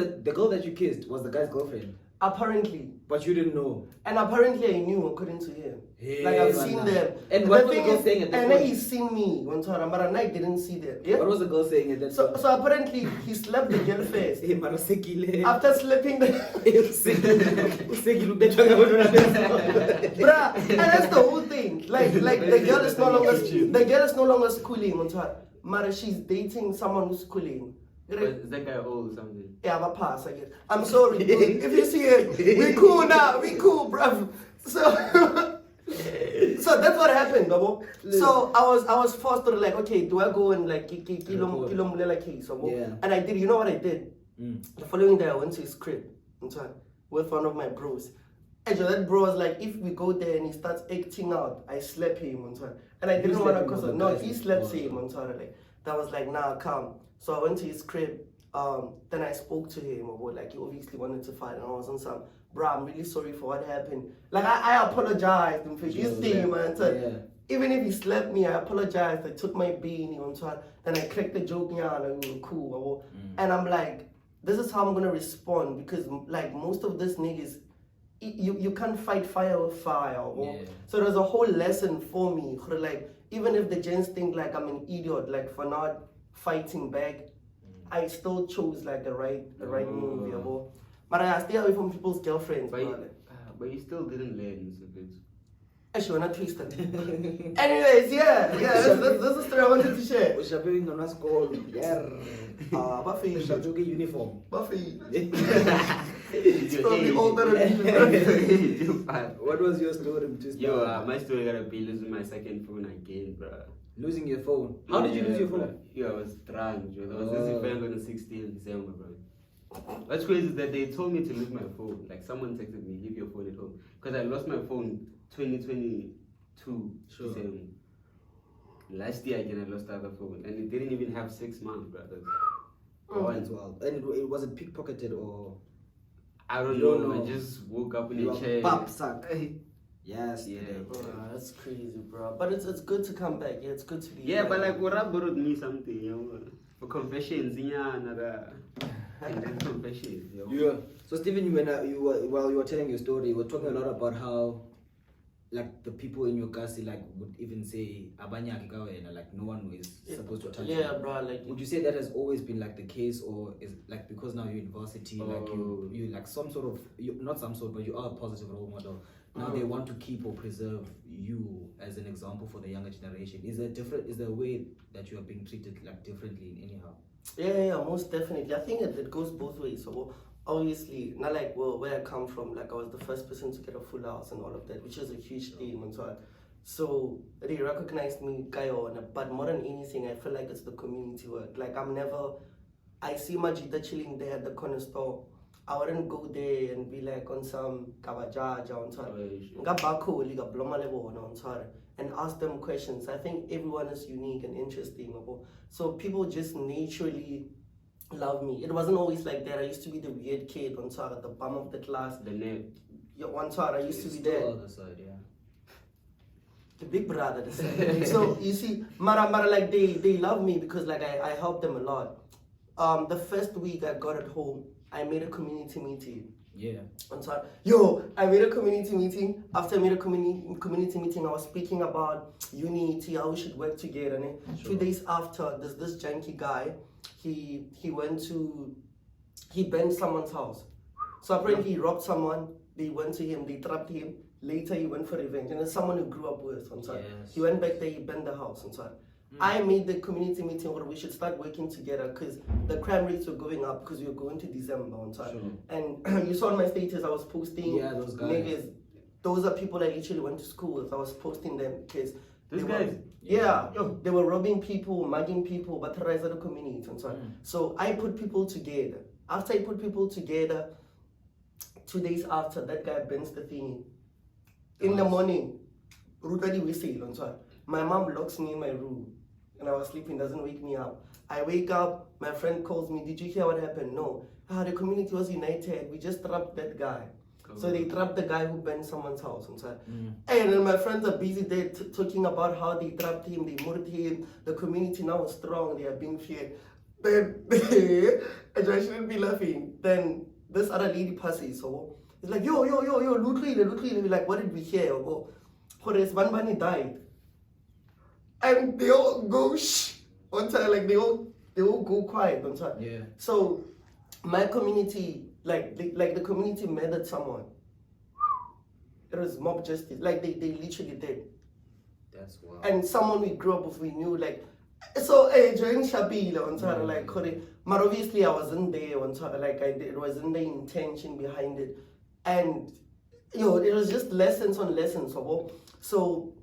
that you kissed was the guy's girlfriend? Apparently. But you didn't know. And apparently I knew according to him. Hey, like I've seen them. And what was the girl saying at that point? And point? then he's seen me but I didn't see them. Yeah? What was the girl saying at that point? So apparently he slapped the girl first. After slapping the bruh, and that's the whole thing. Like the girl is no longer schooling Mara, she's dating someone who's schooling. Is that guy old or something? Yeah, I'm a pass, I guess. I'm sorry, bro. If you see it, we cool now. We cool, bruv. So that's what happened, bro. So I was forced to like, okay, do I go and like kilo case? And I did. You know what I did? The following day I went to his crib with one of my bros. And so that bro was like, if we go there and he starts acting out, I slap him and I didn't want to cause no, he slaps him like that was like, nah, come. So I went to his crib. Then I spoke to him about like he obviously wanted to fight, and I was on some, bro, I'm really sorry for what happened. Like I apologized for his thing, man. So even if he slapped me, I apologized. I took my beanie on top, then I cracked the joke and we were cool. And I'm like, this is how I'm gonna respond, because like most of this niggas, you can't fight fire with fire. So there's a whole lesson for me. Like even if the gents think like I'm an idiot, like for not fighting back, I still chose like the right move. But I stay away from people's girlfriends, But bro. but you still didn't learn, so it's Actually, we're not twisted. Anyways, that's the story I wanted to share. Ushapewi ngona school. Yeah. Buffy. Ushapewi uniform. Buffy. It's probably older than me. What was your story, Twista? Yo, my story gotta be losing my second phone again, bro. Losing your phone. How did you lose your phone? Yeah, I was drunk. There was this event on the 16th December, bro. What's crazy is that they told me to leave my phone. Like someone texted me, leave your phone at home. Because I lost my phone 2022 December. Last year again I lost the other phone. And it didn't even have 6 months, brother. Oh, that's wild. And it was it pickpocketed or? I don't know. I just woke up in a chair. Pop suck. Yes. Yeah. That's crazy, bro. But it's good to come back. Yeah, it's good to be. Yeah, but like Ora borrowed me something, you know, for confessions, confessions, yo. Yeah. So Stephen, while you were telling your story, you were talking a lot about how, like the people in your castle, like would even say abanya kikawena, like no one is supposed to touch you. Yeah, bro. Like, would you say that has always been like the case, or is like because now you're in varsity, like you like some sort of not some sort, but you are a positive role model. Now they want to keep or preserve you as an example for the younger generation. Is there a way that you are being treated like differently in anyhow? Yeah, most definitely. I think it goes both ways. So obviously, not like where I come from, like I was the first person to get a full house and all of that, which is a huge thing and so on. So they recognized me, but more than anything, I feel like it's the community work. Like I see Majida chilling there at the corner store. I wouldn't go there and be like on some kabajaja on sorry, and ask them questions. I think everyone is unique and interesting. So people just naturally love me. It wasn't always like that. I used to be the weird kid on at the bottom of the class. The name. Yeah, one side I used to be there. Other side, yeah. The big brother. The side. So you see, Mara like they love me because like I helped them a lot. The first week I got at home, I made a community meeting. Yeah. I made a community meeting. After I made a community meeting, I was speaking about unity, how we should work together. And 2 days after, there's this janky guy. He burned someone's house. So apparently he robbed someone. They went to him. They trapped him. Later he went for revenge. And it's someone who grew up with. Yes. He went back there. He burned the house. I made the community meeting where we should start working together because the crime rates were going up because we were going to December on time. And you saw on my status I was posting those guys. niggas. Those are people I literally went to school with. I was posting them because Those guys? they were robbing people, mugging people, but terrorizing the community and so on. So I put people together. After I put people together, 2 days after, that guy burns the thing. In the morning, brutally whistle and so on. My mom locks me in my room. And I was sleeping, doesn't wake me up. I wake up, my friend calls me, did you hear what happened? No. The community was united, we just trapped that guy. So they trapped the guy who burned someone's house. And then my friends are busy there talking about how they trapped him, they murdered him, the community now is strong, they are being feared. Then, I shouldn't be laughing. Then this other lady passes, so it's like, yo, Lutlile. We're like, what did we hear? Horace Van Bunny died. And they all go shh on time, like they all go quiet on time. Yeah. So my community, like the community murdered someone. It was mob justice. Like they literally did. That's wild. And someone we grew up with, we knew like so join Shabila on time, like but obviously I wasn't there on time, like it wasn't the intention behind it. And it was just lessons on lessons. So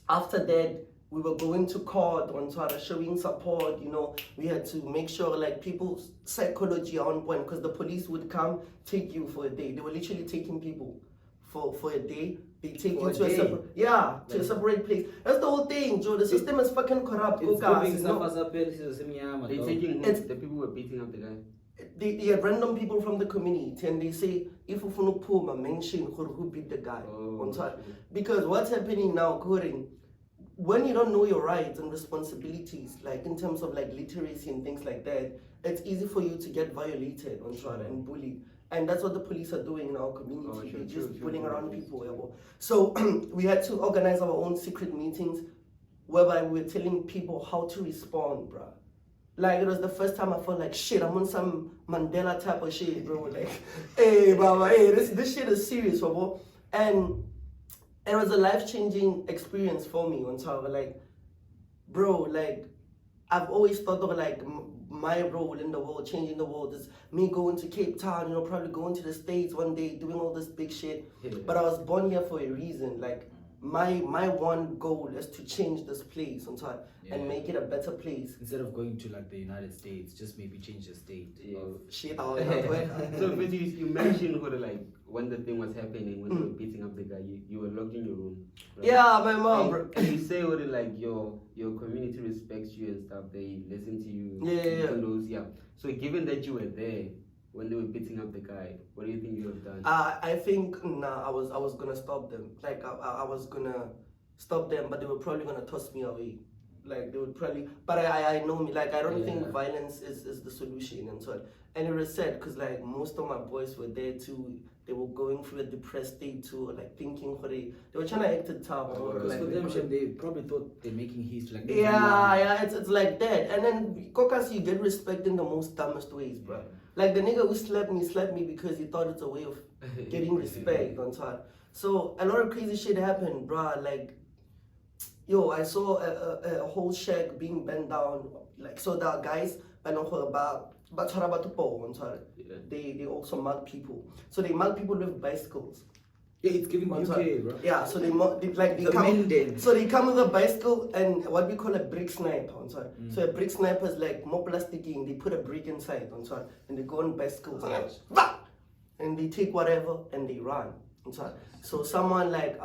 after that we were going to court on Twitter, showing support, we had to make sure like people's psychology are on point because the police would come take you for a day. They were literally taking people for a day. They take you to a separate, to a separate place. That's the whole thing, Joe. The system is fucking corrupt. It's They're taking the people were beating up the guy. They had random people from the community and they say, if you want to mention who beat the guy on Twitter. Because what's happening now, when you don't know your rights and responsibilities, like in terms of like literacy and things like that, it's easy for you to get violated on Twitter and bullied. And that's what the police are doing in our community. They're just bullying around people. So we had to organize our own secret meetings whereby we were telling people how to respond, bruh. Like, it was the first time I felt like, shit, I'm on some Mandela type of shit, bro. Like, hey, baba, hey, this shit is serious, bro. And it was a life-changing experience for me on top of, like, bro, like, I've always thought of, like, my role in the world, changing the world, is me going to Cape Town, you know, probably going to the States one day, doing all this big shit. But I was born here for a reason. Like, my one goal is to change this place on top and make it a better place. Instead of going to like the United States, just maybe change the state. Shit. So basically, you mentioned like when the thing was happening, when you were beating up the guy, you were locked in your room. Right? Yeah, my mom, bro. And you say like your community respects you and stuff, they listen to you. Yeah. So given that you were there when they were beating up the guy, what do you think you would have done? I think I was gonna stop them. Like I was gonna stop them, but they were probably gonna toss me away. Like they would probably, but I know me. Like I don't think violence is the solution and so on. And it was sad because like most of my boys were there too. They were going through a depressed state too, like thinking they were trying to act it tough. Like, for them, they probably thought they're making history. Like it's like that. And then Kokas, you get respect in the most dumbest ways, bro. Like the nigga who slapped me because he thought it's a way of getting respect on top. So a lot of crazy shit happened, bro. Like, yo, I saw a whole shack being bent down. Like, so the guys, I know about they also mug people. So they mug people with bicycles. Yeah, it's giving UK, bro. Yeah, so they come. So they come with a bicycle and what we call a brick sniper. So a brick sniper is like more plasticky, and they put a brick inside. And they go on bicycles and they take whatever and they run. So someone like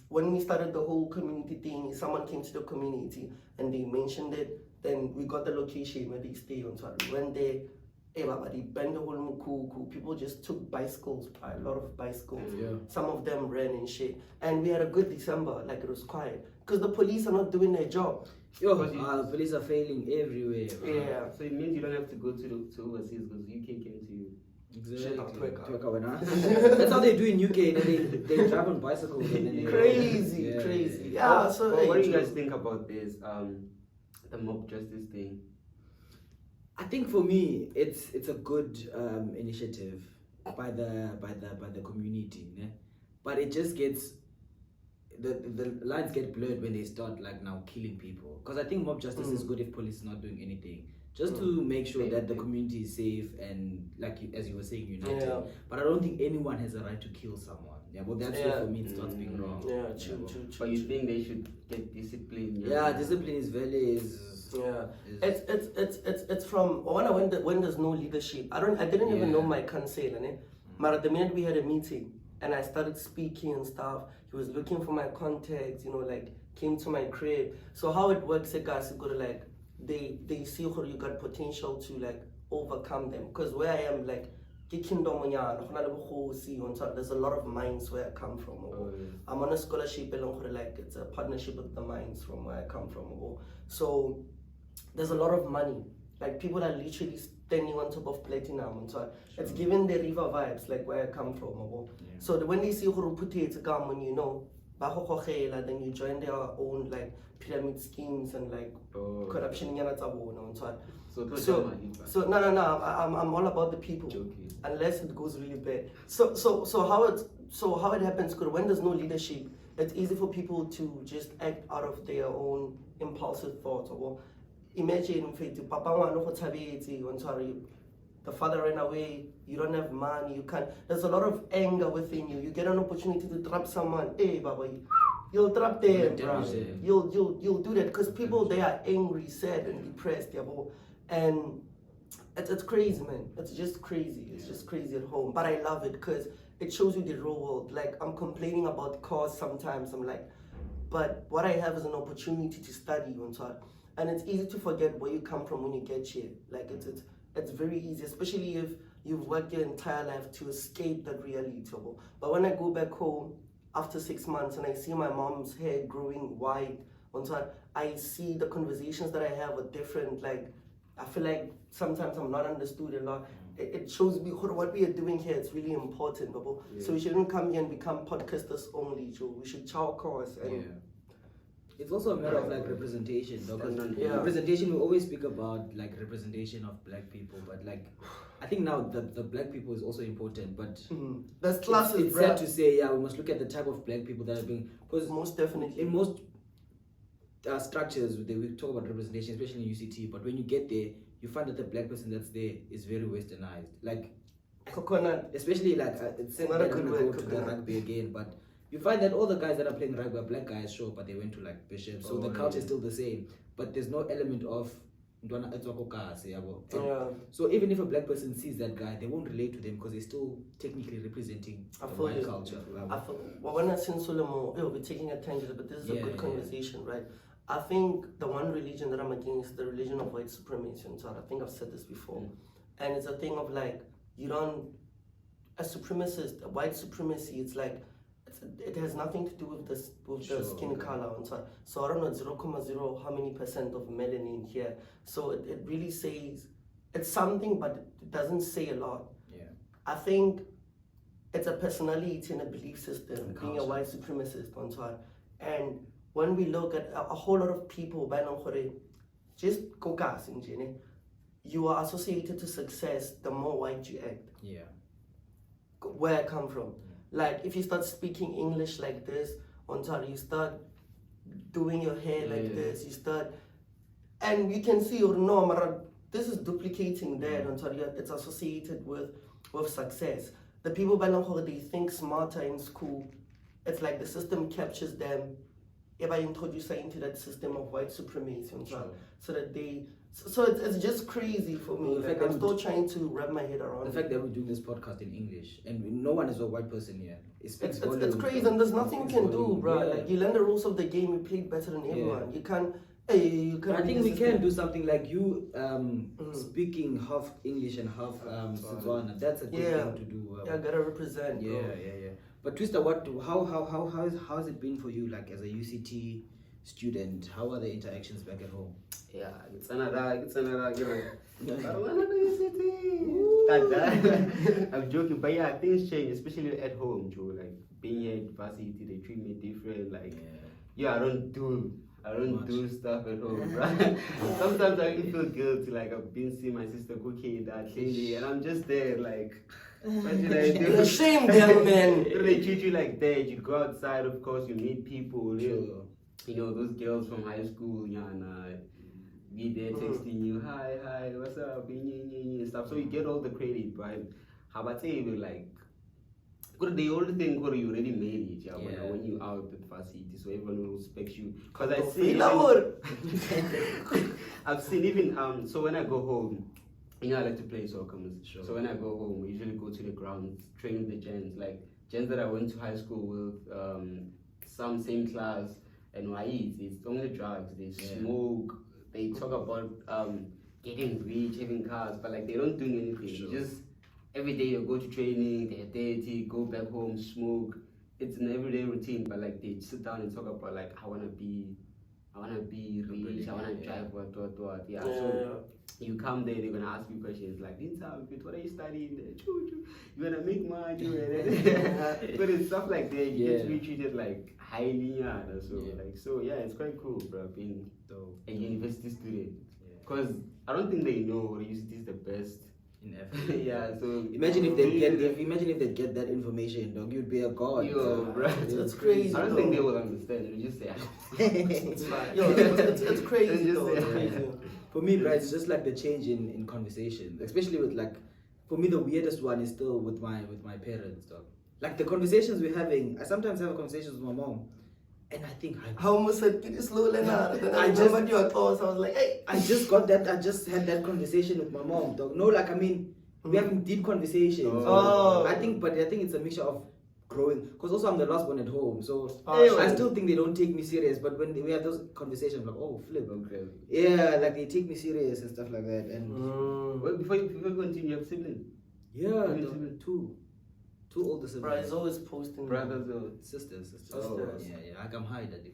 when we started the whole community thing, someone came to the community and they mentioned it. Then we got the location where they stay on. We went there. They bent the whole muku. People just took bicycles, a lot of bicycles. Some of them ran and shit. And we had a good December, like it was quiet. Because the police are not doing their job. The police are failing everywhere. Yeah. So it means you don't have to go to overseas because UK came to you. Exactly. That's how they do in UK. They drive on bicycles. And then crazy. Yeah. So what do you guys think about this? The mob justice thing. I think for me, it's a good initiative by the community, né? But it just gets the lines get blurred when they start like now killing people. Because I think mob justice is good if police is not doing anything, just to make sure that the community is safe and like as you were saying, united. But I don't think anyone has a right to kill someone. Yeah, but that's where for me it starts being wrong. Yeah, true. But you think they should get discipline? Yeah, discipline is very it's from when there's no leadership. I didn't even know my council, but the minute we had a meeting and I started speaking and stuff, he was looking for my contacts, like came to my crib. So how it works, guys, you go to like they see how you got potential to like overcome them. Because where I am, like there's a lot of mines where I come from. I'm on a scholarship, like it's a partnership with the mines from where I come from. So there's a lot of money. Like people are literally standing on top of platinum. So it's giving the river vibes, like where I come from. So when they see Hurupute come, when then you join their own like pyramid schemes and like corruption. So no, I'm all about the people. Unless it goes really bad. So how it happens? Because when there's no leadership, it's easy for people to just act out of their own impulsive thoughts. Imagine, the father ran away, you don't have money, you can't. There's a lot of anger within you. You get an opportunity to trap someone, hey, Baba, you'll trap them, bro. You'll do that because people, they are angry, sad, and depressed, and it's crazy, man. It's just crazy. It's just crazy at home. But I love it because it shows you the real world. Like, I'm complaining about cars sometimes. I'm like, but what I have is an opportunity to study on top. And it's easy to forget where you come from when you get here. Like, it's very easy, especially if you've worked your entire life to escape that reality. But when I go back home after 6 months and I see my mom's hair growing white on top, I see the conversations that I have are different. Like, I feel like sometimes I'm not understood a lot. It shows me what we are doing here. It's really important, So we shouldn't come here and become podcasters only, Joe. We should chow cars and it's also a matter of like representation. Yeah. Representation, we always speak about like representation of black people, but like I think now the black people is also important, but There's classes, it's sad to say, yeah, we must look at the type of black people that are being, because most definitely in most structures we talk about representation, especially in UCT, but when you get there, you find that the black person that's there is very westernized. Like coconut. especially like it's Not a not good to word, go to the coconut. rugby again, but you find that all the guys that are playing rugby are black guys, sure, but they went to like Bishop, so the culture is still the same, but there's no element of so even if a black person sees that guy, they won't relate to them because they're still technically representing the white culture. Well, when I seen Solomon, we're taking a tangent, but this is a good conversation, right? I think the one religion that I'm against is the religion of white supremacy. So I think I've said this before. And it's a thing of like, you don't, a supremacist, a white supremacy, it's like, it has nothing to do with this, with the skin color. So I don't know, 0.0 how many percent of melanin here. So it really says, it's something, but it doesn't say a lot. Yeah. I think it's a personality and a belief system, being a white supremacist on top. And when we look at a whole lot of people, just you are associated to success the more white you act. Yeah. Where I come from. Like if you start speaking English like this, on top, you start doing your hair like this, you start, and you can see, no, this is duplicating that on top. It's associated with success. The people they think smarter in school. It's like the system captures them. If I introduce her into that system of white supremacy on top, so that they. So it's just crazy for me. Like, I'm still trying to wrap my head around the fact that we're doing this podcast in English and no one is a white person here. It's crazy, and there's nothing you can do, bro. Yeah. Like you learn the rules of the game, you play better than everyone. You can't. You can. I think we can do something like you speaking half English and half Setswana. That's a good thing to do. Yeah, gotta represent. Yeah. But Twista, how has it been for you, like as a UCT student? How are the interactions back at home? Yeah, it's another, I'm joking, but yeah, things change, especially at home, Joe. Like being here at Varsity, they treat me different. Like, I don't do stuff at home, right? Sometimes I really feel guilty, like I've been seeing my sister cooking that thing, and I'm just there, like, what did I do? You're ashamed, them man. They treat you like that. You go outside, of course, you meet people. You know, those girls from high school, and be there texting you, hi, what's up, and stuff. So you get all the credit, but how about say like, the only thing you already made it, when you out at Varsity, so everyone will respect you. Because I see, I've seen even so when I go home, I like to play soccer. So when I go home, I usually go to the ground, train with the gents, like gents that I went to high school with, some same class. And why it's only drugs, they smoke, they talk about getting rich, having cars, but like they don't do anything. Just every day you go to training, they're dirty, go back home, smoke. It's an everyday routine, but like they sit down and talk about like I wanna be rich, I wanna drive what. So you come there, they're gonna ask you questions like, what are you studying? You're gonna make money, but it's stuff like that. You get to be treated like highly, so it's quite cool, bro, being a university student. Because I don't think they know UCT is the best in Africa. So imagine if they get that information, dog, you'd be a god. Yo, bro, it's crazy. I don't think they will understand. They just say, it's fine. Yo, it's crazy. For me, bro, it's just like the change in conversation, especially with like, for me the weirdest one is still with my parents, dog. Like the conversations we're having, I sometimes have conversations with my mom, and I think I almost said this slow I just went your thoughts. I was like, hey, I just had that conversation with my mom, dog. No, like I mean, we're having deep conversations. I think it's a mixture of growing, because also I'm the last one at home, so I still think they don't take me serious. But when we have those conversations, like, oh, flip, like they take me serious and stuff like that. And well, before you continue, you have siblings? Yeah, two older siblings. Bro, he's always posting brothers or sisters. Yeah, I can hide that.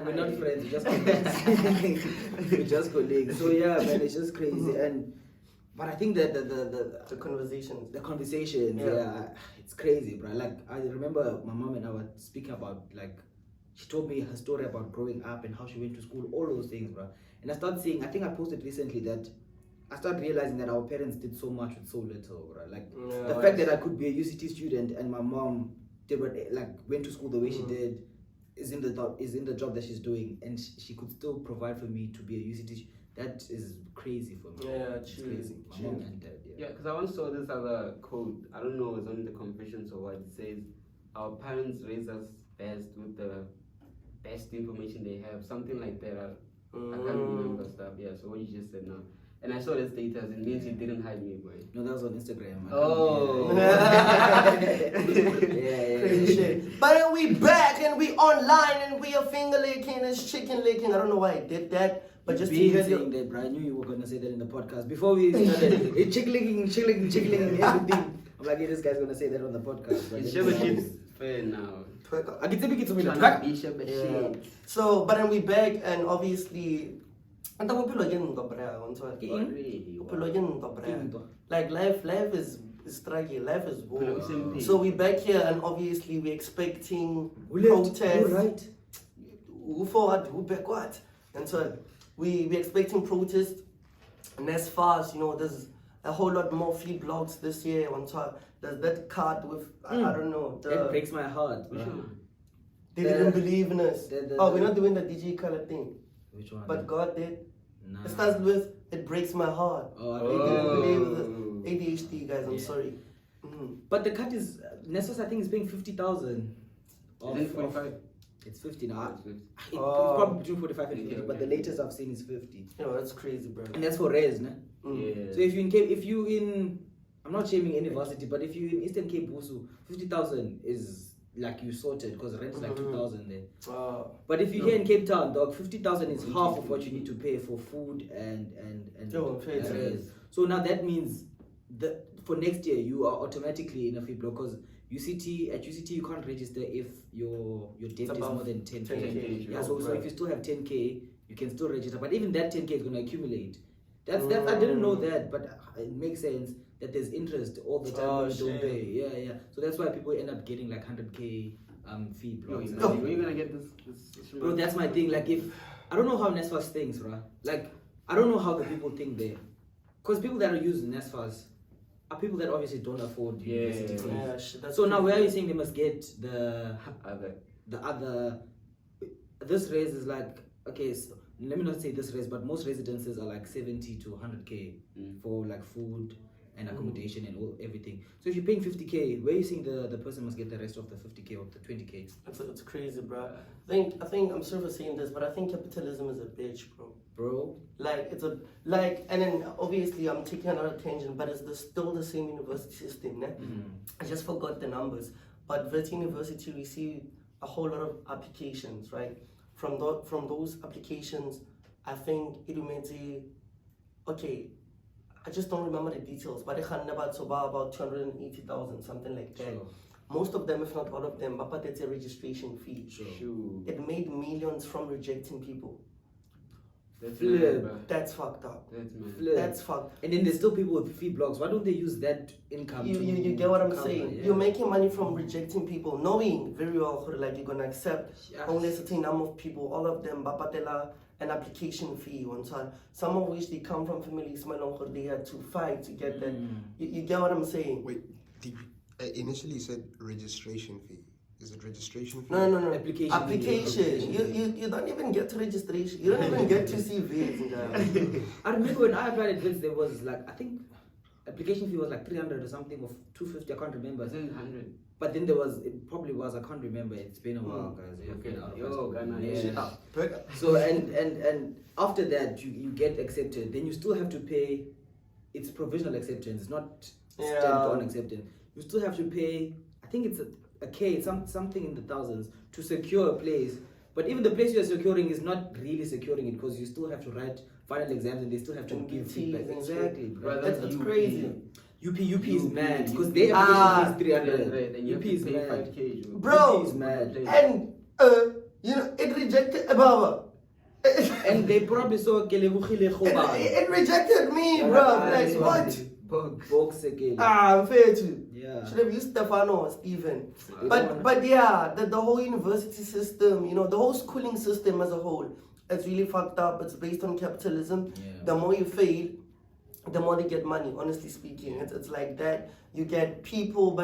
We're not friends, we're just colleagues. We're just colleagues. So yeah, man, it's just crazy. But I think that the conversations, it's crazy, bro. Like I remember my mom and I were speaking about like she told me her story about growing up and how she went to school, all those things, bro. And I started seeing, I think I posted recently that I started realizing that our parents did so much with so little, bro. Like the fact that I could be a UCT student and my mom did went to school the way she did, is in the job that she's doing, and she could still provide for me to be a UCT. That is crazy for me. Yeah, it's crazy. My mom and dad. Yeah, because I once saw this other quote. I don't know, it's on the Confessions or what. It says, "Our parents raised us best with the best information they have." Something like that. I can't remember stuff. Yeah. So what you just said now. And I saw the status. It means you didn't hide me, boy. No, that was on Instagram. Oh. Crazy shit. But then we back and we online and we are finger licking and chicken licking. I don't know why I did that. But just to hear saying that, bro. I knew you were gonna say that in the podcast before we started. It's chickling, everything. I'm like, yeah, this guy's gonna say that on the podcast. It's shit fair now. Yeah. So, but then we back and obviously, like life is struggling, life is boring. So we back here and obviously we're expecting protests. Right. Who forward, who back what? And so we're expecting protests. NSFAS, you know, there's a whole lot more free blogs this year on top. There's that card with, I don't know. That breaks my heart. They didn't believe in us. We're not doing the DJ color thing. Which one? But God did. Nah. It starts with, it breaks my heart. They didn't believe us. ADHD, guys, I'm sorry. But the cut is, NSFAS I think is paying 50,000. Isn't it 45? It's 50 now. It's Probably between 45 and 50, but the latest I've seen is 50. Yo, that's crazy, bro. And that's for res, no? Yeah. So if you in, I'm not shaming any varsity, but if you in Eastern Cape Busu, 50,000 is like you sorted because rent is like 2,000 there. But if you're here in Cape Town, dog, 50,000 is half of what you need to pay for food and res. So now that means that for next year you are automatically in a free block because at UCT you can't register if your debt is more than 10K. Yeah, so if you still have 10K, you can still register. But even that 10K is going to accumulate. That's I didn't know that, but it makes sense that there's interest all the time when you don't pay. Yeah. So that's why people end up getting like 100K fee blocks. Where are you gonna get this? Bro, that's my thing. Like I don't know how NSFAS thinks, right? Like I don't know how the people think there, because people that are using NSFAS are people that obviously don't afford university fees. So now where are you saying they must get the other? This raise is like, okay, so let me not say this raise, but most residences are like 70 to 100K for like food and accommodation and everything. So if you're paying 50K, where are you saying the person must get the rest of the 50K or the 20K? It's crazy, bro. I think I'm sorry for saying this, but I think capitalism is a bitch, bro. Like and then obviously I'm taking another tangent, but it's still the same university system, né? I just forgot the numbers, but Varsity University receive a whole lot of applications, right? From those applications, I think it will be okay. I just don't remember the details, but it had about 280,000, something like that. Sure. Most of them, if not all of them, but it's a registration fee. Sure. It made millions from rejecting people. That's fucked up. That's fucked. And then there's still people with fee blocks. Why don't they use that income? You get what I'm saying? Yeah. You're making money from rejecting people, knowing very well like you're gonna accept only a certain number of people. All of them, bapatela an application fee one time. Some of which they come from families they had to fight to get that. You get what I'm saying? Wait, initially you said registration fee. Is it registration fee? No. Application. You don't even get to registration. You don't even get to see Vids. I remember when I applied at Vids, there was like, I think application fee was like 300 or something, or 250, I can't remember. It's 100. But then it probably was, I can't remember. It's been a while, guys. So and after that you get accepted. Then you still have to pay. It's provisional acceptance. It's not stamped on acceptance. You still have to pay. I think it's a K, something in the thousands to secure a place. But even the place you're securing is not really securing it because you still have to write final exams and they still have to give feedback. Exactly, bro. That's crazy. UP is mad because they application fees 300. And UP is mad. 5K, bro. UP is mad. And it rejected Baba. And they probably saw it rejected me, bro. Like what? Box again. Fair too. Yeah. Yeah. Should have used Stefano or Steven. But yeah, the whole university system, you know, the whole schooling system as a whole, it's really fucked up. It's based on capitalism. Yeah. The more you fail, the more they get money, honestly speaking. It's like that. You get people,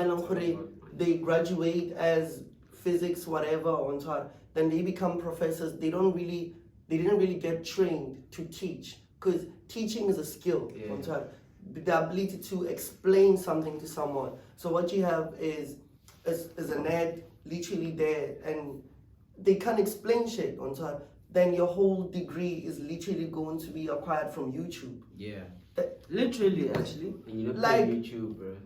they graduate as physics, whatever, on top. Then they become professors. They didn't really get trained to teach. Because teaching is a skill, on top. The ability to explain something to someone. So what you have is an ad literally there, and they can't explain shit on top. Then your whole degree is literally going to be acquired from YouTube. Yeah. Literally, actually. And you know, Like- YouTube, bro.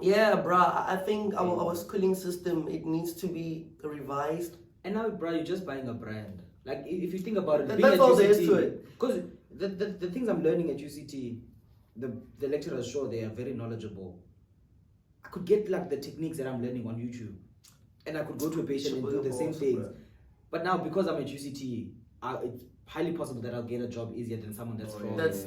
Yeah, bruh. I think our schooling system, it needs to be revised. And now, bro, you're just buying a brand. Like, if you think about it, being That's at all UCT, there is to it. Because the things I'm learning at UCT, the lecturers show they are very knowledgeable. I could get like the techniques that I'm learning on YouTube, and I could go to a patient and do the same things. But now, because I'm at UCT, it's highly possible that I'll get a job easier than someone that's from That's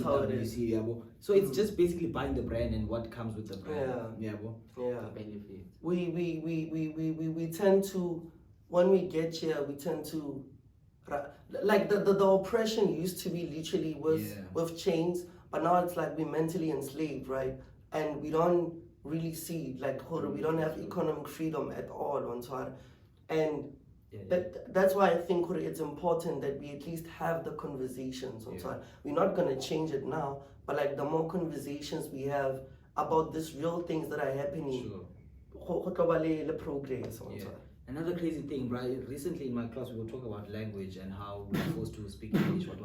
how it is. UWC, yeah, bro. So it's just basically buying the brand and what comes with the brand. Yeah. Bro. Yeah. Benefit. We tend to, when we get here, we tend to, like the oppression used to be literally with chains, but now it's like we're mentally enslaved, right? And we don't really see, like, we don't have economic freedom at all on top. And that's why I think it's important that we at least have the conversations on top. We're not going to change it now, but like the more conversations we have about these real things that are happening, progress on top. Another crazy thing, right? Recently in my class, we were talking about language and how we're supposed to speak English, what.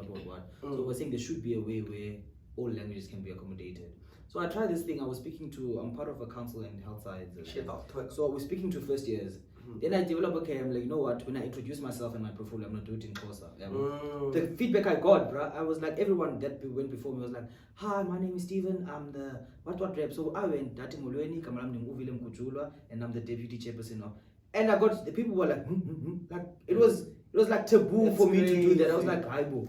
So we're saying there should be a way where all languages can be accommodated. So I tried this thing. I'm part of a council in health sciences. So I was speaking to first years. Then I developed, I'm like, you know what? When I introduce myself and my portfolio, I'm going to do it in Xhosa. The feedback I got, bro, I was like, everyone that went before me was like, hi, my name is Steven. I'm the what rep. So I went, and I'm the deputy chairperson of. And I got, the people were like, like it was like taboo for me to do that. I was like, hi, boo.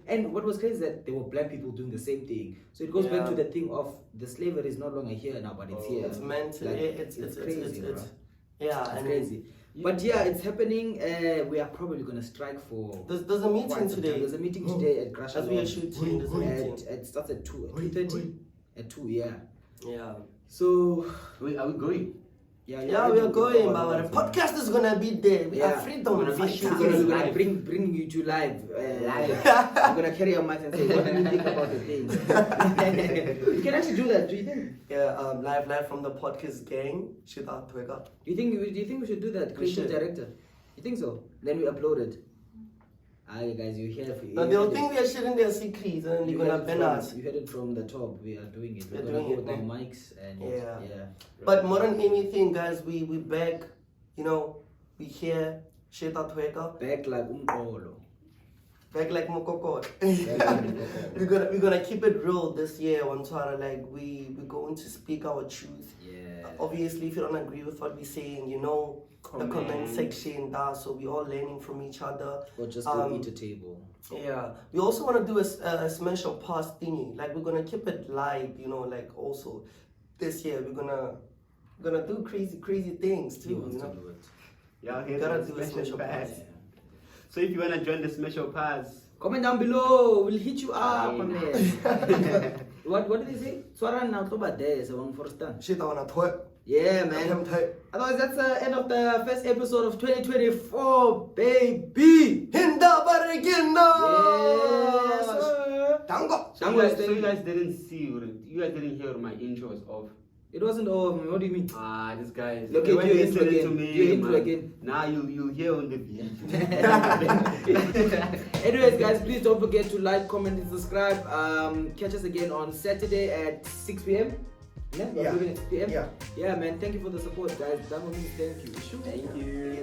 And what was crazy is that there were black people doing the same thing. So it goes back to the thing of the slavery is no longer here now, but it's here. It's meant to. Like, it's crazy, bro. It's crazy. But yeah, it's happening. We are probably gonna strike for. There's a meeting today. There's a meeting today at Grasha. As we are shooting, there's a meeting. It starts at 2:30. At 2, yeah. Yeah. So Wait, are we going? Yeah, we are going, but the podcast is gonna be there. We are freedom. We're gonna bring you to live. I'm gonna carry your mic and say, what do you think about the things? You can actually do that. Do you think? Yeah, live from the podcast gang. Do you think we should do that? Creative director. You think so? Then we upload it. Alright, guys, you hear? They'll think we are sharing their secrets and they're gonna ban us. You heard it from the top. We are doing it. We're gonna go with our mics and yeah. But more than anything, guys, we back. You know, we here. Back like umqolo. Back like Mokoko. We're gonna keep it real this year on Twitter. Like we're going to speak our truth. Yeah. Obviously, if you don't agree with what we're saying, you know, the comment section. So we're all learning from each other. Or just go eat a table. Yeah. We also want to do a smash or pass thingy. Like we're gonna keep it live. You know, like also this year we're gonna do crazy things too. You know. Yeah, here's Gotta the do a special pass. Yeah. So if you wanna join the special pass, comment down below. We'll hit you up, man. What did they say? Swaran now to there. So one for stand. Shit, I wanna twerk. Yeah, man. Otherwise, that's the end of the first episode of 2024, baby. Hinda barigina. Yes, sir. Tango. so you guys didn't hear my intro was off. It wasn't over. What do you mean? This guy is Look at you intro again. Now you'll hear on the video. Anyways, guys, please don't forget to like, comment, and subscribe. Catch us again on Saturday at 6 p.m. Yeah. 6 p.m. Yeah, man. Thank you for the support, guys. That was me. Thank you. Thank you.